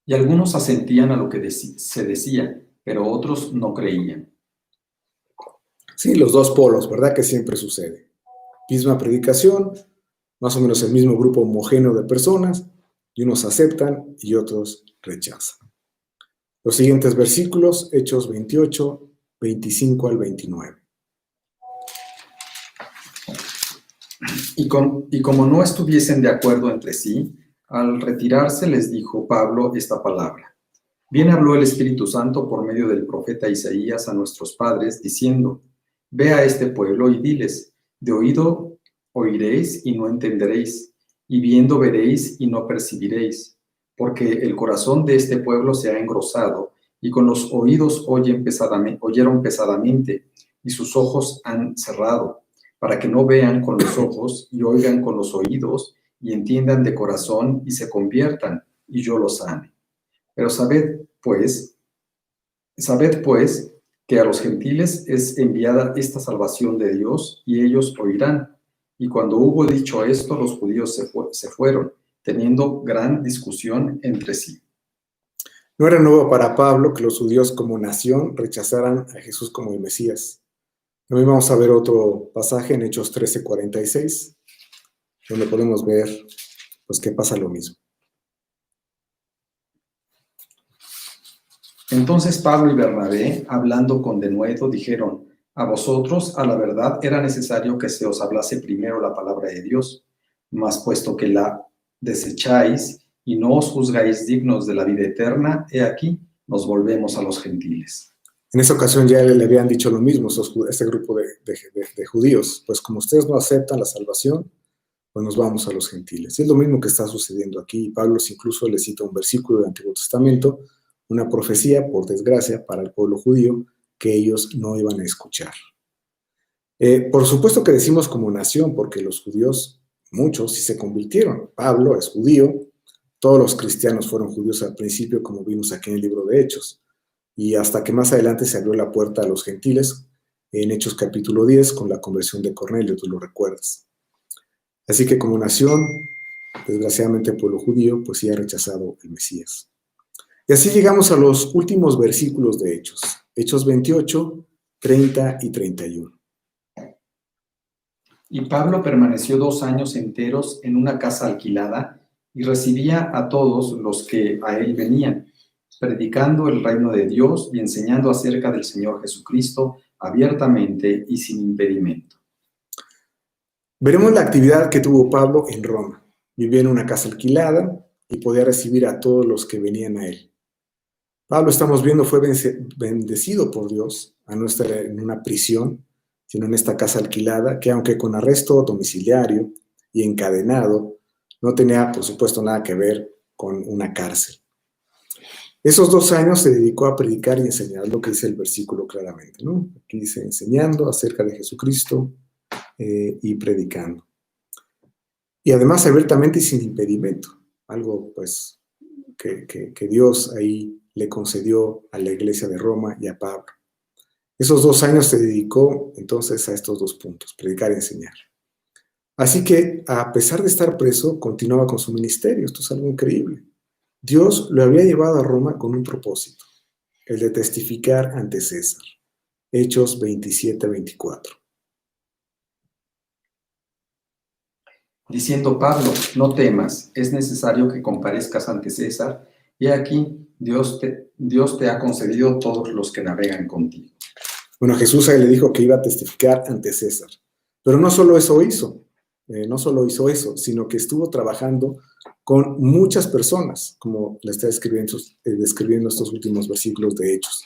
Y algunos asentían a lo que se decía, pero otros no creían. Sí, los dos polos, ¿verdad? Que siempre sucede. Misma predicación, más o menos el mismo grupo homogéneo de personas, y unos aceptan y otros rechazan. Los siguientes versículos, Hechos 28, 25 al 29. Y como no estuviesen de acuerdo entre sí, al retirarse les dijo Pablo esta palabra. Bien habló el Espíritu Santo por medio del profeta Isaías a nuestros padres, diciendo, ve a este pueblo y diles, de oído oiréis y no entenderéis, y viendo veréis y no percibiréis, porque el corazón de este pueblo se ha engrosado, y con los oídos oyeron pesadamente, y sus ojos han cerrado, para que no vean con los ojos y oigan con los oídos y entiendan de corazón y se conviertan, y yo los sane. Pero sabed pues, que a los gentiles es enviada esta salvación de Dios, y ellos oirán. Y cuando hubo dicho esto, los judíos se fueron, teniendo gran discusión entre sí. No era nuevo para Pablo que los judíos como nación rechazaran a Jesús como el Mesías. También vamos a ver otro pasaje en Hechos 13:46, donde podemos ver pues que pasa lo mismo. Entonces Pablo y Bernabé, hablando con denuedo, dijeron: a vosotros, a la verdad, era necesario que se os hablase primero la palabra de Dios, mas puesto que la desecháis y no os juzgáis dignos de la vida eterna, he aquí, nos volvemos a los gentiles. En esa ocasión ya le habían dicho lo mismo ese grupo de judíos, pues como ustedes no aceptan la salvación, pues nos vamos a los gentiles. Y es lo mismo que está sucediendo aquí. Pablo incluso le cita un versículo del Antiguo Testamento, una profecía, por desgracia, para el pueblo judío, que ellos no iban a escuchar. Por supuesto que decimos como nación, porque los judíos, muchos, sí se convirtieron. Pablo es judío, todos los cristianos fueron judíos al principio, como vimos aquí en el libro de Hechos, y hasta que más adelante se abrió la puerta a los gentiles, en Hechos capítulo 10, con la conversión de Cornelio, tú lo recuerdas. Así que como nación, desgraciadamente el pueblo judío, pues sí ha rechazado el Mesías. Y así llegamos a los últimos versículos de Hechos, Hechos 28, 30 y 31. Y Pablo permaneció 2 años enteros en una casa alquilada y recibía a todos los que a él venían, predicando el reino de Dios y enseñando acerca del Señor Jesucristo abiertamente y sin impedimento. Veremos la actividad que tuvo Pablo en Roma. Vivía en una casa alquilada y podía recibir a todos los que venían a él. Pablo, estamos viendo, fue bendecido por Dios a no estar en una prisión, sino en esta casa alquilada, que aunque con arresto domiciliario y encadenado, no tenía, por supuesto, nada que ver con una cárcel. Esos 2 años se dedicó a predicar y enseñar, lo que dice el versículo claramente, ¿no? Aquí dice enseñando acerca de Jesucristo y predicando. Y además abiertamente y sin impedimento, algo pues que Dios ahí le concedió a la iglesia de Roma y a Pablo. Esos 2 años se dedicó entonces a estos 2 puntos, predicar y enseñar. Así que a pesar de estar preso, continuaba con su ministerio. Esto es algo increíble. Dios lo había llevado a Roma con un propósito, el de testificar ante César. Hechos 27-24. Diciendo Pablo: no temas, es necesario que comparezcas ante César, y aquí Dios te ha concedido todos los que navegan contigo. Bueno, Jesús ahí le dijo que iba a testificar ante César, pero no solo eso hizo, sino que estuvo trabajando con muchas personas, como le está describiendo estos últimos versículos de Hechos.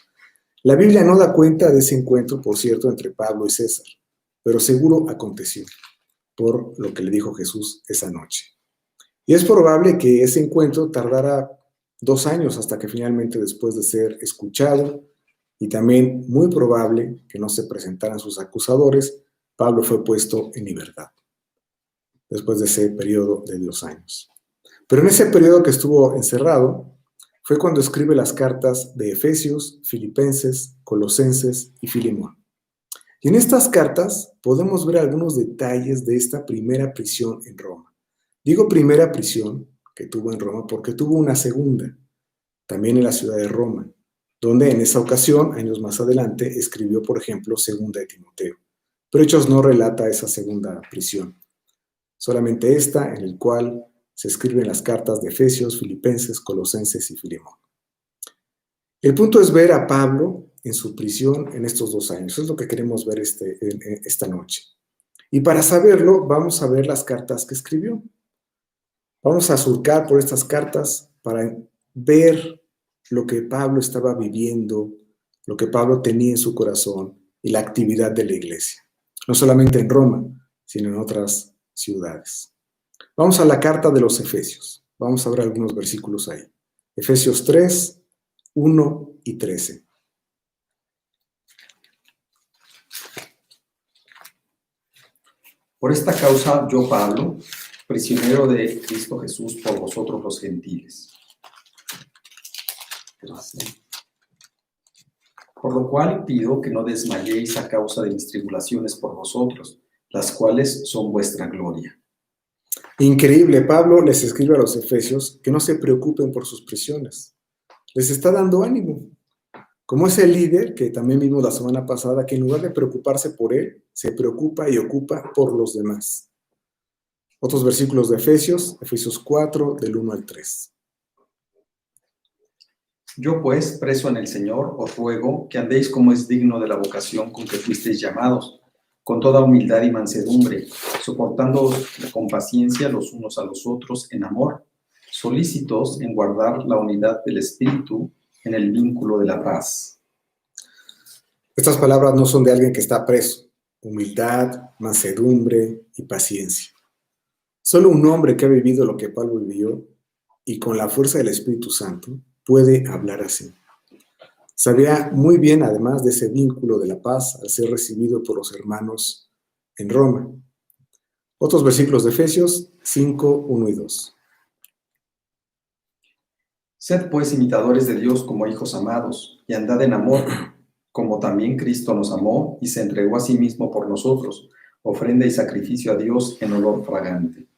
La Biblia no da cuenta de ese encuentro, por cierto, entre Pablo y César, pero seguro aconteció, por lo que le dijo Jesús esa noche. Y es probable que ese encuentro tardara 2 años hasta que finalmente, después de ser escuchado, y también muy probable que no se presentaran sus acusadores, Pablo fue puesto en libertad, después de ese periodo de 2 años. Pero en ese periodo que estuvo encerrado, fue cuando escribe las cartas de Efesios, Filipenses, Colosenses y Filemón. Y en estas cartas podemos ver algunos detalles de esta primera prisión en Roma. Digo primera prisión que tuvo en Roma porque tuvo una segunda, también en la ciudad de Roma, donde en esa ocasión, años más adelante, escribió, por ejemplo, Segunda de Timoteo. Pero Hechos no relata esa segunda prisión, solamente esta, en el cual se escriben las cartas de Efesios, Filipenses, Colosenses y Filemón. El punto es ver a Pablo en su prisión en estos 2 años. Es lo que queremos ver esta noche. Y para saberlo, vamos a ver las cartas que escribió. Vamos a surcar por estas cartas para ver lo que Pablo estaba viviendo, lo que Pablo tenía en su corazón y la actividad de la iglesia. No solamente en Roma, sino en otras ciudades. Vamos a la carta de los Efesios. Vamos a ver algunos versículos ahí. Efesios 3, 1 y 13. Por esta causa yo, Pablo, prisionero de Cristo Jesús por vosotros los gentiles. Gracias. Por lo cual pido que no desmayéis a causa de mis tribulaciones por vosotros, las cuales son vuestra gloria. Increíble, Pablo les escribe a los efesios que no se preocupen por sus prisiones. Les está dando ánimo. Como ese líder que también vimos la semana pasada, que en lugar de preocuparse por él, se preocupa y ocupa por los demás. Otros versículos de Efesios 4, del 1 al 3. Yo pues, preso en el Señor, os ruego que andéis como es digno de la vocación con que fuisteis llamados, con toda humildad y mansedumbre, soportándoos con paciencia los unos a los otros en amor, solícitos en guardar la unidad del Espíritu en el vínculo de la paz. Estas palabras no son de alguien que está preso. Humildad, mansedumbre y paciencia. Solo un hombre que ha vivido lo que Pablo vivió y con la fuerza del Espíritu Santo puede hablar así. Sabía muy bien, además, de ese vínculo de la paz al ser recibido por los hermanos en Roma. Otros versículos de Efesios 5, 1 y 2. Sed pues imitadores de Dios como hijos amados, y andad en amor, como también Cristo nos amó y se entregó a sí mismo por nosotros, ofrenda y sacrificio a Dios en olor fragante.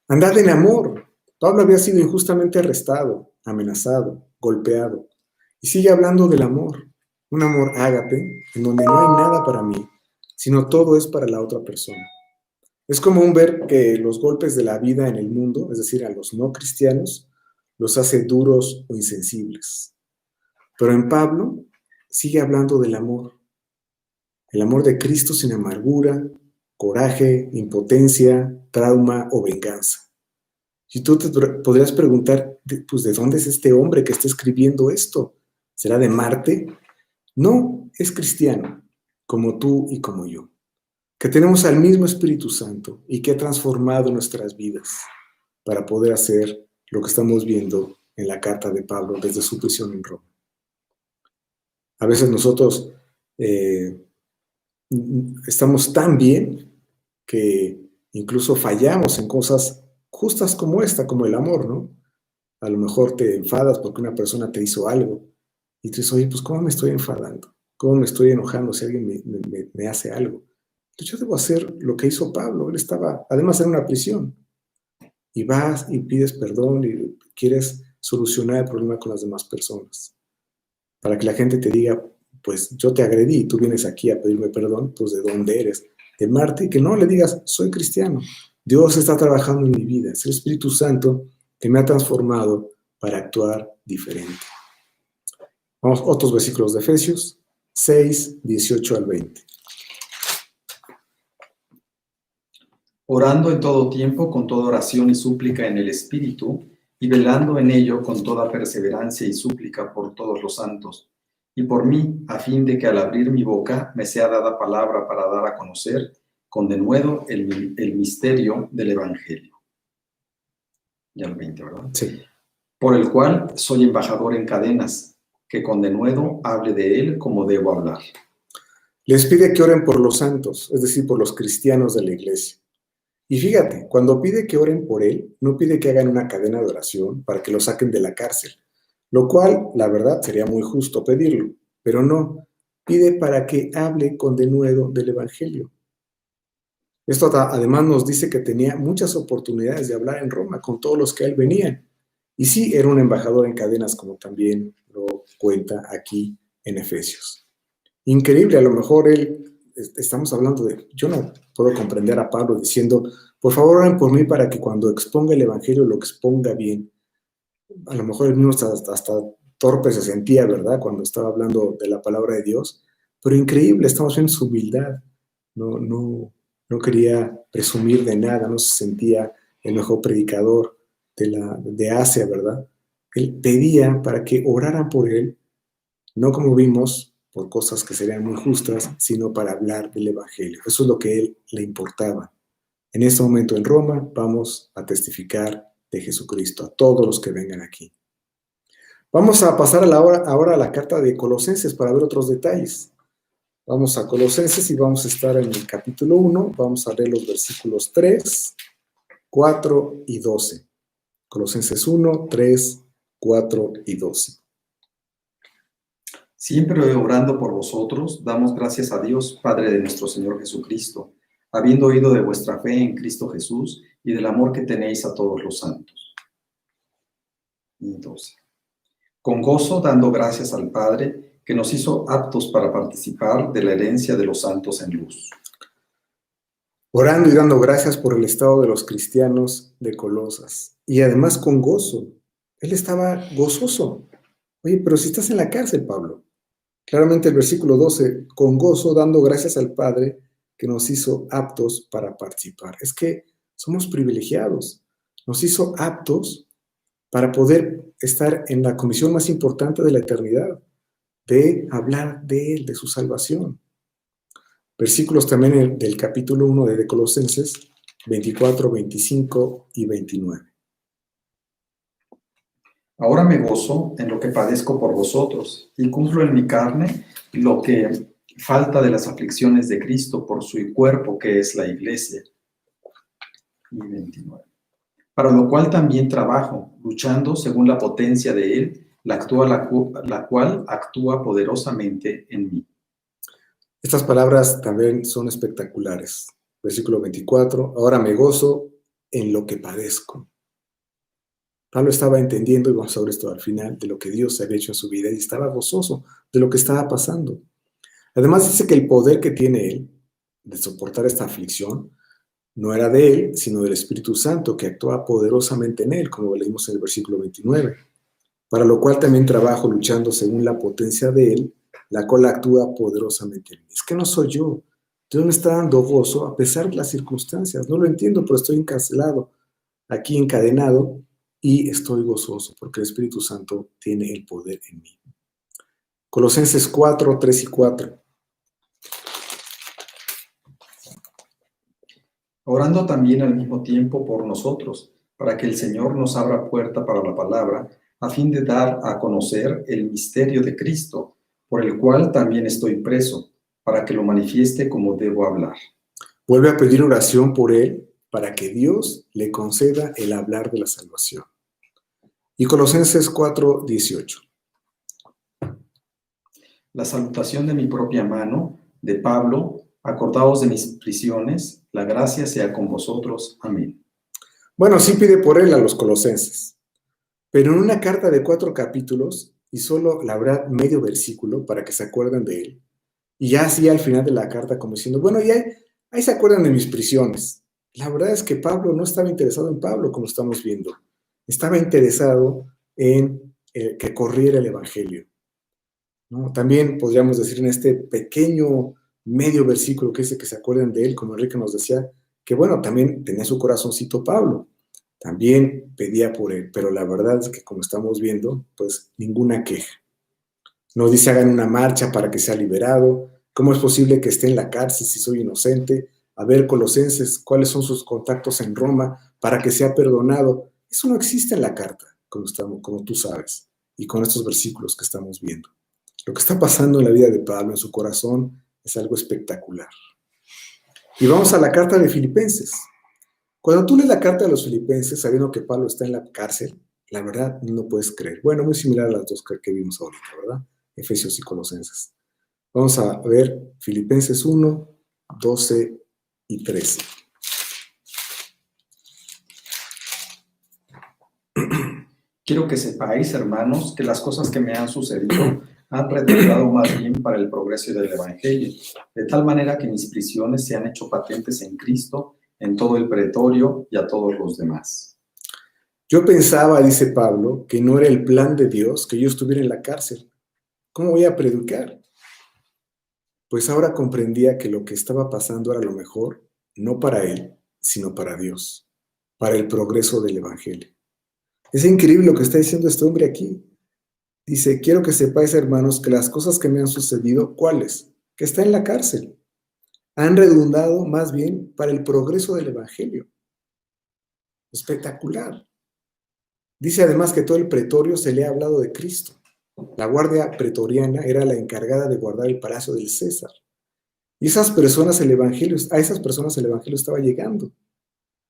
Andad en amor. Pablo había sido injustamente arrestado, amenazado, golpeado, y sigue hablando del amor, un amor ágape, en donde no hay nada para mí, sino todo es para la otra persona. Es común ver que los golpes de la vida en el mundo, es decir, a los no cristianos, los hace duros o insensibles. Pero en Pablo sigue hablando del amor, el amor de Cristo sin amargura, coraje, impotencia, trauma o venganza. Y tú te podrías preguntar, pues, ¿de dónde es este hombre que está escribiendo esto? ¿Será de Marte? No, es cristiano, como tú y como yo, que tenemos al mismo Espíritu Santo y que ha transformado nuestras vidas para poder hacer lo que estamos viendo en la carta de Pablo desde su prisión en Roma. A veces nosotros estamos tan bien que incluso fallamos en cosas justas como esta, como el amor, ¿no? A lo mejor te enfadas porque una persona te hizo algo y tú dices, oye, pues ¿cómo me estoy enfadando? ¿Cómo me estoy enojando si alguien me hace algo? Entonces yo debo hacer lo que hizo Pablo. Él estaba, además, en una prisión. Y vas y pides perdón y quieres solucionar el problema con las demás personas. Para que la gente te diga, pues yo te agredí y tú vienes aquí a pedirme perdón, pues ¿de dónde eres? De Marte, y que no le digas, soy cristiano. Dios está trabajando en mi vida. Es el Espíritu Santo que me ha transformado para actuar diferente. Vamos a otros versículos de Efesios 6, 18 al 20. Orando en todo tiempo con toda oración y súplica en el Espíritu, y velando en ello con toda perseverancia y súplica por todos los santos, y por mí, a fin de que al abrir mi boca me sea dada palabra para dar a conocer con denuedo el misterio del Evangelio. Ya el 20, ¿verdad? Sí. Por el cual soy embajador en cadenas, que con denuedo hable de él como debo hablar. Les pide que oren por los santos, es decir, por los cristianos de la iglesia. Y fíjate, cuando pide que oren por él, no pide que hagan una cadena de oración para que lo saquen de la cárcel, lo cual, la verdad, sería muy justo pedirlo, pero no, pide para que hable con denuedo del Evangelio. Esto además nos dice que tenía muchas oportunidades de hablar en Roma con todos los que a él venían. Y sí, era un embajador en cadenas, como también lo cuenta aquí en Efesios. Increíble, a lo mejor estamos hablando de, yo no puedo comprender a Pablo diciendo, por favor oren por mí para que cuando exponga el Evangelio lo exponga bien. A lo mejor él mismo hasta torpe se sentía, ¿verdad? Cuando estaba hablando de la palabra de Dios. Pero increíble, estamos viendo su humildad. No quería presumir de nada, no se sentía el mejor predicador de Asia, ¿verdad? Él pedía para que oraran por él, no como vimos, por cosas que serían muy justas, sino para hablar del Evangelio. Eso es lo que a él le importaba. En este momento en Roma vamos a testificar de Jesucristo a todos los que vengan aquí. Vamos a pasar ahora a la carta de Colosenses para ver otros detalles. Vamos a Colosenses y vamos a estar en el capítulo 1, vamos a leer los versículos 3, 4 y 12. Colosenses 1, 3, 4 y 12. Siempre orando por vosotros, damos gracias a Dios, Padre de nuestro Señor Jesucristo, habiendo oído de vuestra fe en Cristo Jesús y del amor que tenéis a todos los santos. Y 12. Con gozo dando gracias al Padre, que nos hizo aptos para participar de la herencia de los santos en luz. Orando y dando gracias por el estado de los cristianos de Colosas. Y además con gozo. Él estaba gozoso. Oye, pero si estás en la cárcel, Pablo. Claramente el versículo 12, con gozo dando gracias al Padre que nos hizo aptos para participar. Es que somos privilegiados. Nos hizo aptos para poder estar en la comisión más importante de la eternidad, de hablar de Él, de su salvación. Versículos también del capítulo 1 de Colosenses 24, 25 y 29. Ahora me gozo en lo que padezco por vosotros y cumplo en mi carne lo que falta de las aflicciones de Cristo por su cuerpo, que es la iglesia. Y 29. Para lo cual también trabajo, luchando según la potencia de Él, la cual actúa poderosamente en mí. Estas palabras también son espectaculares. Versículo 24, ahora me gozo en lo que padezco. Pablo estaba entendiendo, y vamos a ver esto al final, de lo que Dios había hecho en su vida y estaba gozoso de lo que estaba pasando. Además dice que el poder que tiene él de soportar esta aflicción no era de él, sino del Espíritu Santo que actúa poderosamente en él, como leímos en el versículo 29. Para lo cual también trabajo luchando según la potencia de él, la cual actúa poderosamente en mí. Es que no soy yo. Dios me está dando gozo a pesar de las circunstancias. No lo entiendo, pero estoy encarcelado, aquí encadenado, y estoy gozoso porque el Espíritu Santo tiene el poder en mí. Colosenses 4, 3 y 4. Orando también al mismo tiempo por nosotros, para que el Señor nos abra puerta para la palabra, a fin de dar a conocer el misterio de Cristo, por el cual también estoy preso, para que lo manifieste como debo hablar. Vuelve a pedir oración por él, para que Dios le conceda el hablar de la salvación. Y Colosenses 4, 18. La salutación de mi propia mano, de Pablo, acordaos de mis prisiones, la gracia sea con vosotros. Amén. Bueno, sí pide por él a los colosenses, pero en una carta de 4 capítulos, y solo la verdad medio versículo para que se acuerden de él, y ya así al final de la carta como diciendo, bueno, ya ahí se acuerdan de mis prisiones. La verdad es que Pablo no estaba interesado en Pablo, como estamos viendo. Estaba interesado en que corriera el evangelio, ¿no? También podríamos decir en este pequeño medio versículo que dice que se acuerden de él, como Enrique nos decía, que bueno, también tenía su corazoncito Pablo, también pedía por él, pero la verdad es que como estamos viendo, pues ninguna queja. No dice hagan una marcha para que sea liberado, ¿cómo es posible que esté en la cárcel si soy inocente? A ver, Colosenses, ¿cuáles son sus contactos en Roma para que sea perdonado? Eso no existe en la carta, como tú sabes, y con estos versículos que estamos viendo. Lo que está pasando en la vida de Pablo, en su corazón, es algo espectacular. Y vamos a la carta de Filipenses. Cuando tú lees la carta de los Filipenses, sabiendo que Pablo está en la cárcel, la verdad no puedes creer. Bueno, muy similar a las dos que vimos ahorita, ¿verdad? Efesios y Colosenses. Vamos a ver Filipenses 1, 12 y 13. Quiero que sepáis, hermanos, que las cosas que me han sucedido han redundado más bien para el progreso del Evangelio, de tal manera que mis prisiones se han hecho patentes en Cristo, en todo el pretorio y a todos los demás. Yo pensaba, dice Pablo, que no era el plan de Dios que yo estuviera en la cárcel. ¿Cómo voy a predicar? Pues ahora comprendía que lo que estaba pasando era lo mejor, no para él, sino para Dios, para el progreso del Evangelio. Es increíble lo que está diciendo este hombre aquí. Dice, quiero que sepáis, hermanos, que las cosas que me han sucedido, ¿cuáles? Que está en la cárcel. Han redundado más bien para el progreso del Evangelio. Espectacular. Dice además que todo el pretorio se le ha hablado de Cristo. La guardia pretoriana era la encargada de guardar el palacio del César. Y a esas personas el Evangelio estaba llegando.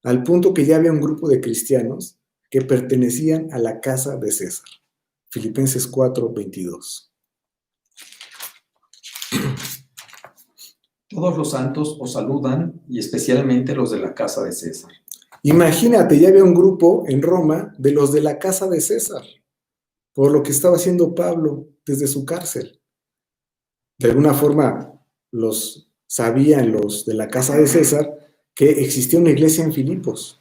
al punto que ya había un grupo de cristianos que pertenecían a la casa de César. Filipenses 4:22. Todos los santos os saludan, y especialmente los de la casa de César. Imagínate, ya había un grupo en Roma de los de la casa de César, por lo que estaba haciendo Pablo desde su cárcel. De alguna forma, los sabían los de la casa de César que existía una iglesia en Filipos.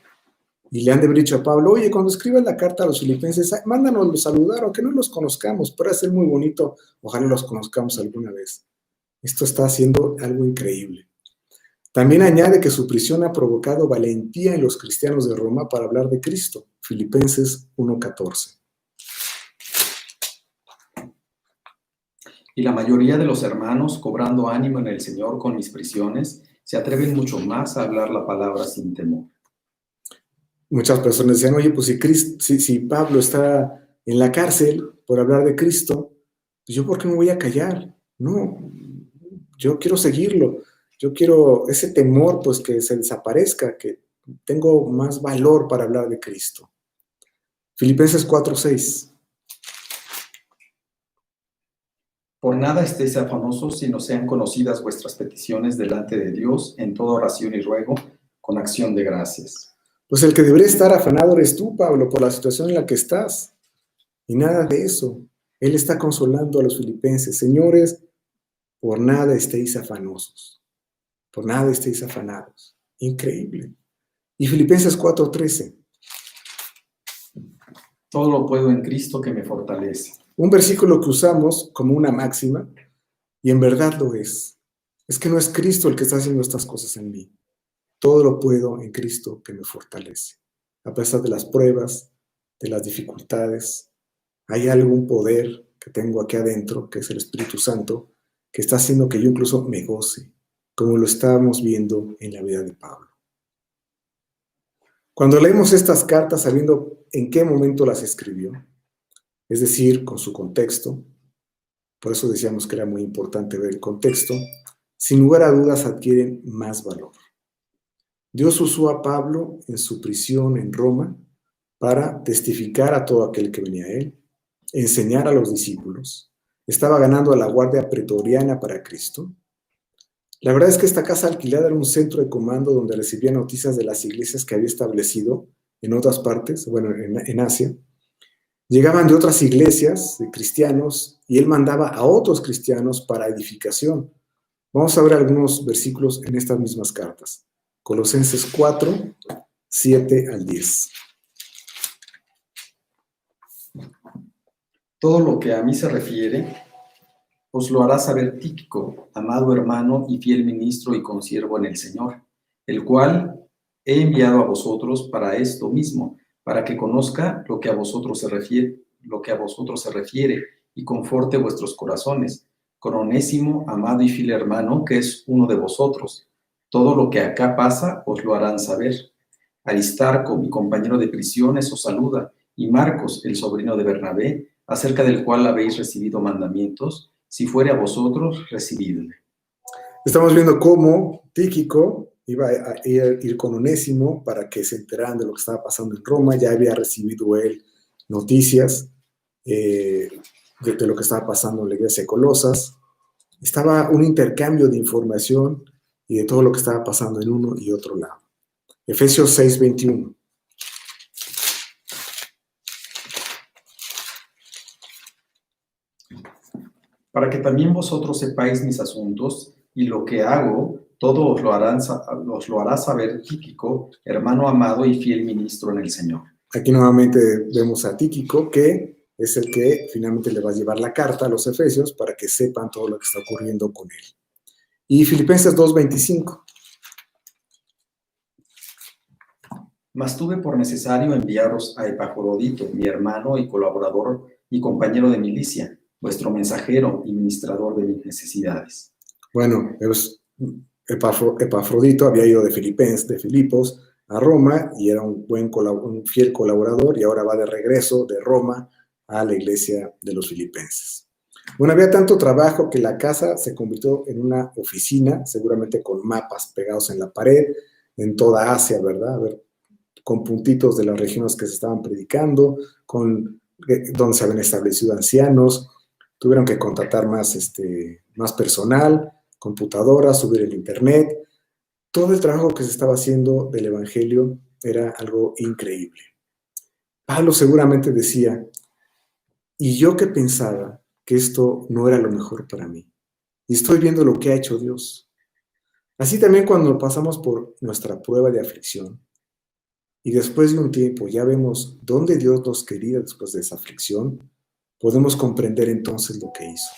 Y le han de haber dicho a Pablo, oye, cuando escribas la carta a los filipenses, mándanos saludar, aunque no los conozcamos, puede ser muy bonito, ojalá los conozcamos alguna vez. Esto está haciendo algo increíble. También añade que su prisión ha provocado valentía en los cristianos de Roma para hablar de Cristo. Filipenses 1:14. Y la mayoría de los hermanos, cobrando ánimo en el Señor con mis prisiones, se atreven mucho más a hablar la palabra sin temor. Muchas personas decían, oye, pues si Pablo está en la cárcel por hablar de Cristo, pues yo ¿por qué me voy a callar? No, yo quiero seguirlo. Yo quiero ese temor, pues que se desaparezca, que tengo más valor para hablar de Cristo. Filipenses 4:6. Por nada estéis afanosos, sino sean conocidas vuestras peticiones delante de Dios en toda oración y ruego, con acción de gracias. Pues el que debería estar afanado eres tú, Pablo, por la situación en la que estás. Y nada de eso. Él está consolando a los filipenses. Señores, por nada estéis afanosos. Por nada estéis afanados. Increíble. Y Filipenses 4:13. Todo lo puedo en Cristo que me fortalece. Un versículo que usamos como una máxima, y en verdad lo es. Es que no es Cristo el que está haciendo estas cosas en mí. Todo lo puedo en Cristo que me fortalece. A pesar de las pruebas, de las dificultades, hay algún poder que tengo aquí adentro, que es el Espíritu Santo, que está haciendo que yo incluso me goce, como lo estábamos viendo en la vida de Pablo. Cuando leemos estas cartas sabiendo en qué momento las escribió, es decir, con su contexto, por eso decíamos que era muy importante ver el contexto, sin lugar a dudas adquieren más valor. Dios usó a Pablo en su prisión en Roma para testificar a todo aquel que venía a él, enseñar a los discípulos, estaba ganando a la guardia pretoriana para Cristo. La verdad es que esta casa alquilada era un centro de comando donde recibía noticias de las iglesias que había establecido en otras partes, bueno, en Asia. Llegaban de otras iglesias, de cristianos, y él mandaba a otros cristianos para edificación. Vamos a ver algunos versículos en estas mismas cartas. Colosenses 4, 7 al 10. Todo lo que a mí se refiere, os lo hará saber Tíquico, amado hermano y fiel ministro y consiervo en el Señor, el cual he enviado a vosotros para esto mismo, para que conozca lo que a vosotros se refiere, y conforte vuestros corazones, con Onésimo, amado y fiel hermano, que es uno de vosotros. Todo lo que acá pasa os lo harán saber. Aristarco, mi compañero de prisiones, os saluda, y Marcos, el sobrino de Bernabé, acerca del cual habéis recibido mandamientos, si fuere a vosotros, recibidle. Estamos viendo cómo Tíquico iba a ir con Onésimo para que se enteraran de lo que estaba pasando en Roma. Ya había recibido él noticias de lo que estaba pasando en la iglesia de Colosas. Estaba un intercambio de información y de todo lo que estaba pasando en uno y otro lado. Efesios 6:21. Para que también vosotros sepáis mis asuntos, y lo que hago, todo os lo hará saber Tíquico, hermano amado y fiel ministro en el Señor. Aquí nuevamente vemos a Tíquico, que es el que finalmente le va a llevar la carta a los efesios para que sepan todo lo que está ocurriendo con él. Y Filipenses 2:25. Mas tuve por necesario enviaros a Epafrodito, mi hermano y colaborador y compañero de milicia, vuestro mensajero y ministrador de mis necesidades. Bueno, Epafrodito había ido de Filipos a Roma y era un fiel colaborador, y ahora va de regreso de Roma a la iglesia de los filipenses. Bueno, había tanto trabajo que la casa se convirtió en una oficina, seguramente con mapas pegados en la pared, en toda Asia, ¿verdad? A ver, con puntitos de las regiones que se estaban predicando, donde se habían establecido ancianos, tuvieron que contratar más personal, computadoras, subir el internet. Todo el trabajo que se estaba haciendo del Evangelio era algo increíble. Pablo seguramente decía, y yo que pensaba que esto no era lo mejor para mí, y estoy viendo lo que ha hecho Dios. Así también cuando pasamos por nuestra prueba de aflicción, y después de un tiempo ya vemos dónde Dios nos quería después de esa aflicción, podemos comprender entonces lo que hizo.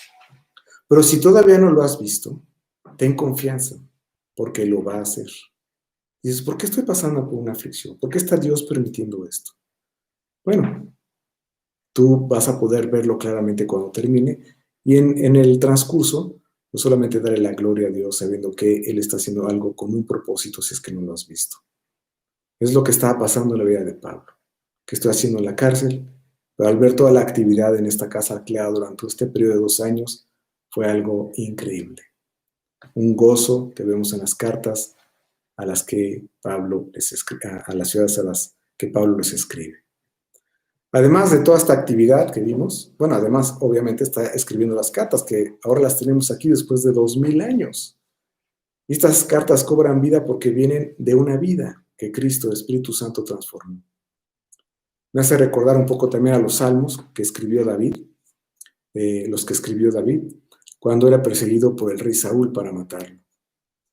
Pero si todavía no lo has visto, ten confianza, porque lo va a hacer. Dices, ¿por qué estoy pasando por una aflicción? ¿Por qué está Dios permitiendo esto? Bueno, tú vas a poder verlo claramente cuando termine, y en el transcurso, no solamente darle la gloria a Dios sabiendo que Él está haciendo algo con un propósito si es que no lo has visto. Es lo que estaba pasando en la vida de Pablo, que estoy haciendo en la cárcel, pero al ver toda la actividad en esta casa creada durante este periodo de 2 años, fue algo increíble. Un gozo que vemos en las cartas a las que Pablo les escribe, a las ciudades a las que Pablo les escribe. Además de toda esta actividad que vimos, bueno, además obviamente está escribiendo las cartas que ahora las tenemos aquí después de 2000 años. Y estas cartas cobran vida porque vienen de una vida que Cristo, el Espíritu Santo, transformó. Me hace recordar un poco también a los salmos que escribió David, los que escribió David, cuando era perseguido por el rey Saúl para matarlo.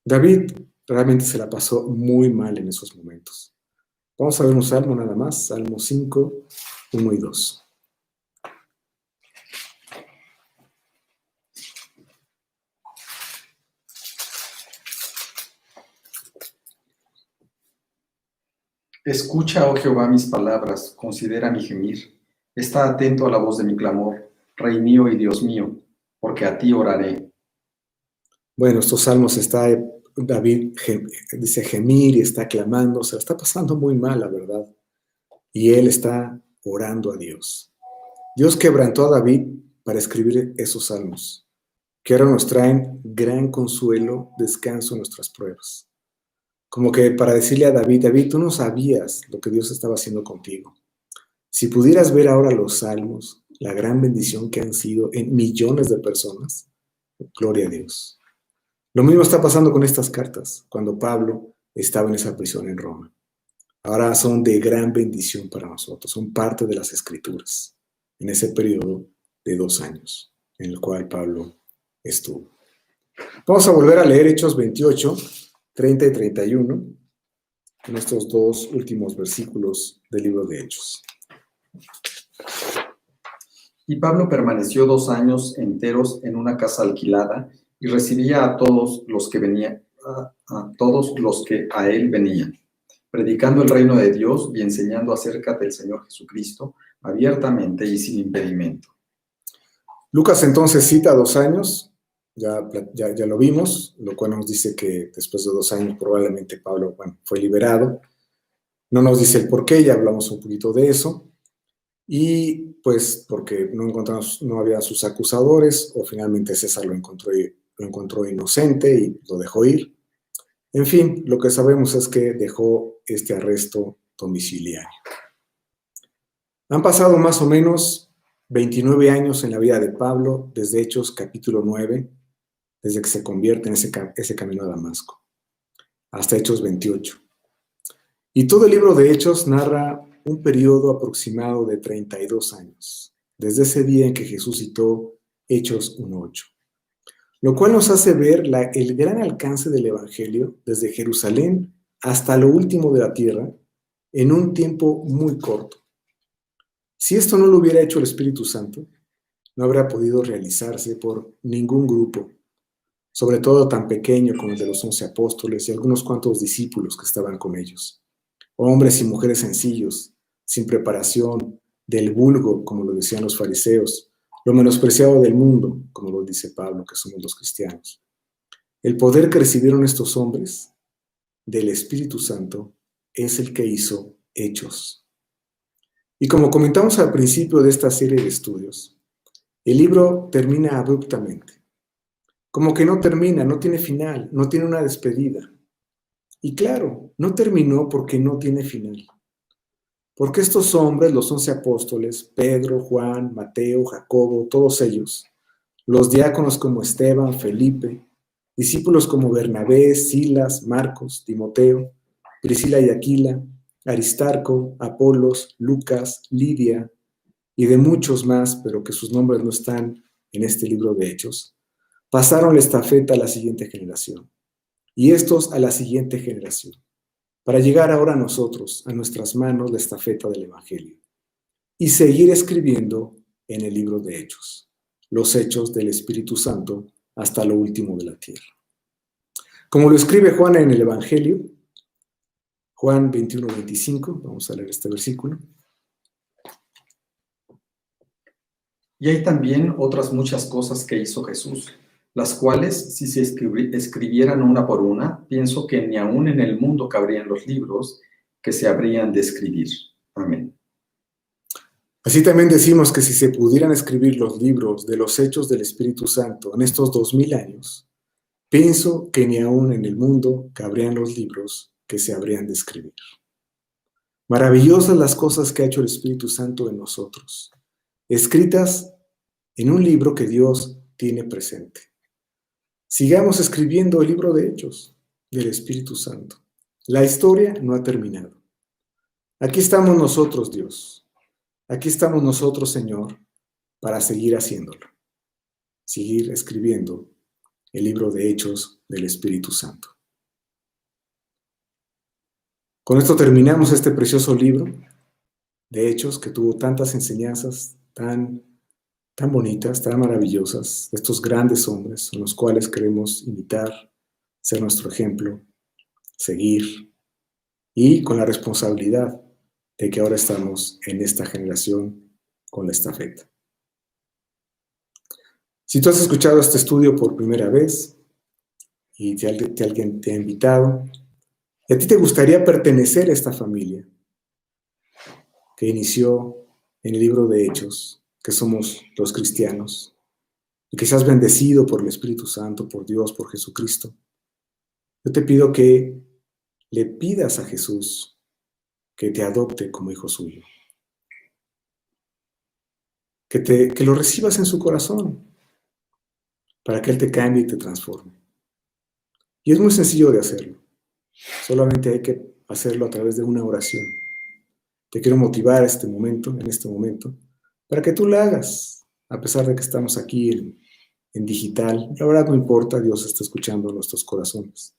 David realmente se la pasó muy mal en esos momentos. Vamos a ver un salmo nada más, Salmo 5, 1 y 2. Escucha, oh Jehová, mis palabras, considera mi gemir. Está atento a la voz de mi clamor, Rey mío y Dios mío, porque a ti oraré. Bueno, estos salmos está David dice gemir y está clamando, se la está pasando muy mal, la verdad. Y él está orando a Dios. Dios quebrantó a David para escribir esos salmos, que ahora nos traen gran consuelo, descanso en nuestras pruebas. Como que para decirle a David, David, tú no sabías lo que Dios estaba haciendo contigo. Si pudieras ver ahora los salmos, la gran bendición que han sido en millones de personas, gloria a Dios. Lo mismo está pasando con estas cartas, cuando Pablo estaba en esa prisión en Roma. Ahora son de gran bendición para nosotros, son parte de las Escrituras, en ese periodo de 2 años en el cual Pablo estuvo. Vamos a volver a leer Hechos 28, 30 y 31, en estos 2 últimos versículos del libro de Hechos. Y Pablo permaneció 2 años enteros en una casa alquilada y recibía a todos los que venían, a todos los que a él venían, predicando el reino de Dios y enseñando acerca del Señor Jesucristo abiertamente y sin impedimento. Lucas entonces cita 2 años, ya lo vimos, lo cual nos dice que después de 2 años probablemente Pablo fue liberado. No nos dice el por qué, ya hablamos un poquito de eso. Y pues porque no había sus acusadores, o finalmente César lo encontró inocente y lo dejó ir. En fin, lo que sabemos es que dejó este arresto domiciliario. Han pasado más o menos 29 años en la vida de Pablo, desde Hechos capítulo 9, desde que se convierte en ese camino a Damasco, hasta Hechos 28. Y todo el libro de Hechos narra un periodo aproximado de 32 años, desde ese día en que Jesús citó Hechos 1:8, lo cual nos hace ver el gran alcance del Evangelio desde Jerusalén hasta lo último de la tierra en un tiempo muy corto. Si esto no lo hubiera hecho el Espíritu Santo, no habría podido realizarse por ningún grupo, sobre todo tan pequeño como el de los 11 apóstoles y algunos cuantos discípulos que estaban con ellos. Hombres y mujeres sencillos, sin preparación, del vulgo, como lo decían los fariseos, lo menospreciado del mundo, como lo dice Pablo, que somos los cristianos. El poder que recibieron estos hombres del Espíritu Santo es el que hizo Hechos. Y como comentamos al principio de esta serie de estudios, el libro termina abruptamente. Como que no termina, no tiene final, no tiene una despedida. Y claro, no terminó porque no tiene final. Porque estos hombres, los 11 apóstoles, Pedro, Juan, Mateo, Jacobo, todos ellos, los diáconos como Esteban, Felipe, discípulos como Bernabé, Silas, Marcos, Timoteo, Priscila y Aquila, Aristarco, Apolos, Lucas, Lidia, y de muchos más, pero que sus nombres no están en este libro de Hechos, pasaron la estafeta a la siguiente generación, y estos a la siguiente generación, para llegar ahora a nosotros, a nuestras manos, la estafeta del Evangelio, y seguir escribiendo en el libro de Hechos, los hechos del Espíritu Santo hasta lo último de la tierra. Como lo escribe Juan en el Evangelio, Juan 21-25, vamos a leer este versículo. Y hay también otras muchas cosas que hizo Jesús, las cuales, si se escribieran una por una, pienso que ni aún en el mundo cabrían los libros que se habrían de escribir. Amén. Así también decimos que si se pudieran escribir los libros de los hechos del Espíritu Santo en estos 2000 años, pienso que ni aún en el mundo cabrían los libros que se habrían de escribir. Maravillosas las cosas que ha hecho el Espíritu Santo en nosotros, escritas en un libro que Dios tiene presente. Sigamos escribiendo el libro de Hechos del Espíritu Santo. La historia no ha terminado. Aquí estamos nosotros, Dios. Aquí estamos nosotros, Señor, para seguir haciéndolo. Seguir escribiendo el libro de Hechos del Espíritu Santo. Con esto terminamos este precioso libro de Hechos que tuvo tantas enseñanzas tan bonitas, tan maravillosas, de estos grandes hombres en los cuales queremos imitar, ser nuestro ejemplo, seguir, y con la responsabilidad de que ahora estamos en esta generación con la estafeta. Si tú has escuchado este estudio por primera vez y alguien te ha invitado, y a ti te gustaría pertenecer a esta familia que inició en el libro de Hechos, que somos los cristianos, y que seas bendecido por el Espíritu Santo, por Dios, por Jesucristo, yo te pido que le pidas a Jesús que te adopte como hijo suyo, que lo recibas en su corazón, para que Él te cambie y te transforme. Y es muy sencillo de hacerlo, solamente hay que hacerlo a través de una oración. Te quiero motivar en este momento, para que tú la hagas, a pesar de que estamos aquí en digital. La verdad no importa, Dios está escuchando nuestros corazones.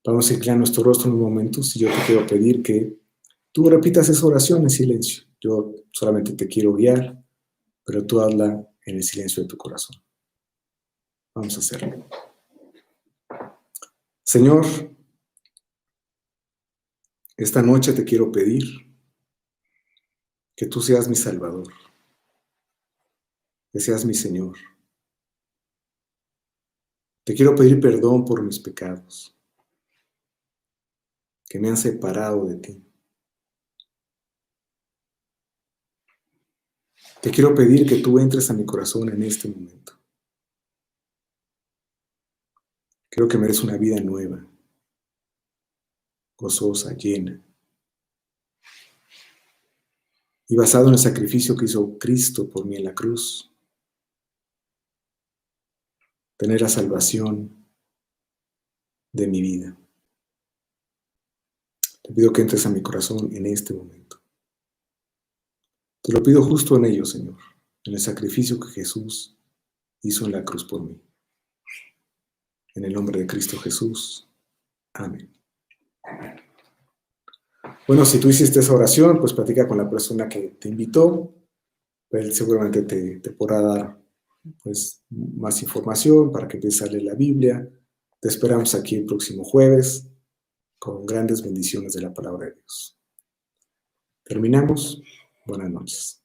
Vamos a inclinar nuestro rostro en un momento y yo te quiero pedir que tú repitas esa oración en silencio. Yo solamente te quiero guiar, pero tú hazla en el silencio de tu corazón. Vamos a hacerlo. Señor, esta noche te quiero pedir que tú seas mi Salvador, que seas mi Señor. Te quiero pedir perdón por mis pecados, que me han separado de ti. Te quiero pedir que tú entres a mi corazón en este momento. Creo que mereces una vida nueva, gozosa, llena, y basado en el sacrificio que hizo Cristo por mí en la cruz, tener la salvación de mi vida. Te pido que entres a mi corazón en este momento. Te lo pido justo en ello, Señor, en el sacrificio que Jesús hizo en la cruz por mí. En el nombre de Cristo Jesús. Amén. Bueno, si tú hiciste esa oración, pues platica con la persona que te invitó. Él seguramente te podrá dar pues, más información para que empieces a leer la Biblia. Te esperamos aquí el próximo jueves con grandes bendiciones de la palabra de Dios. Terminamos. Buenas noches.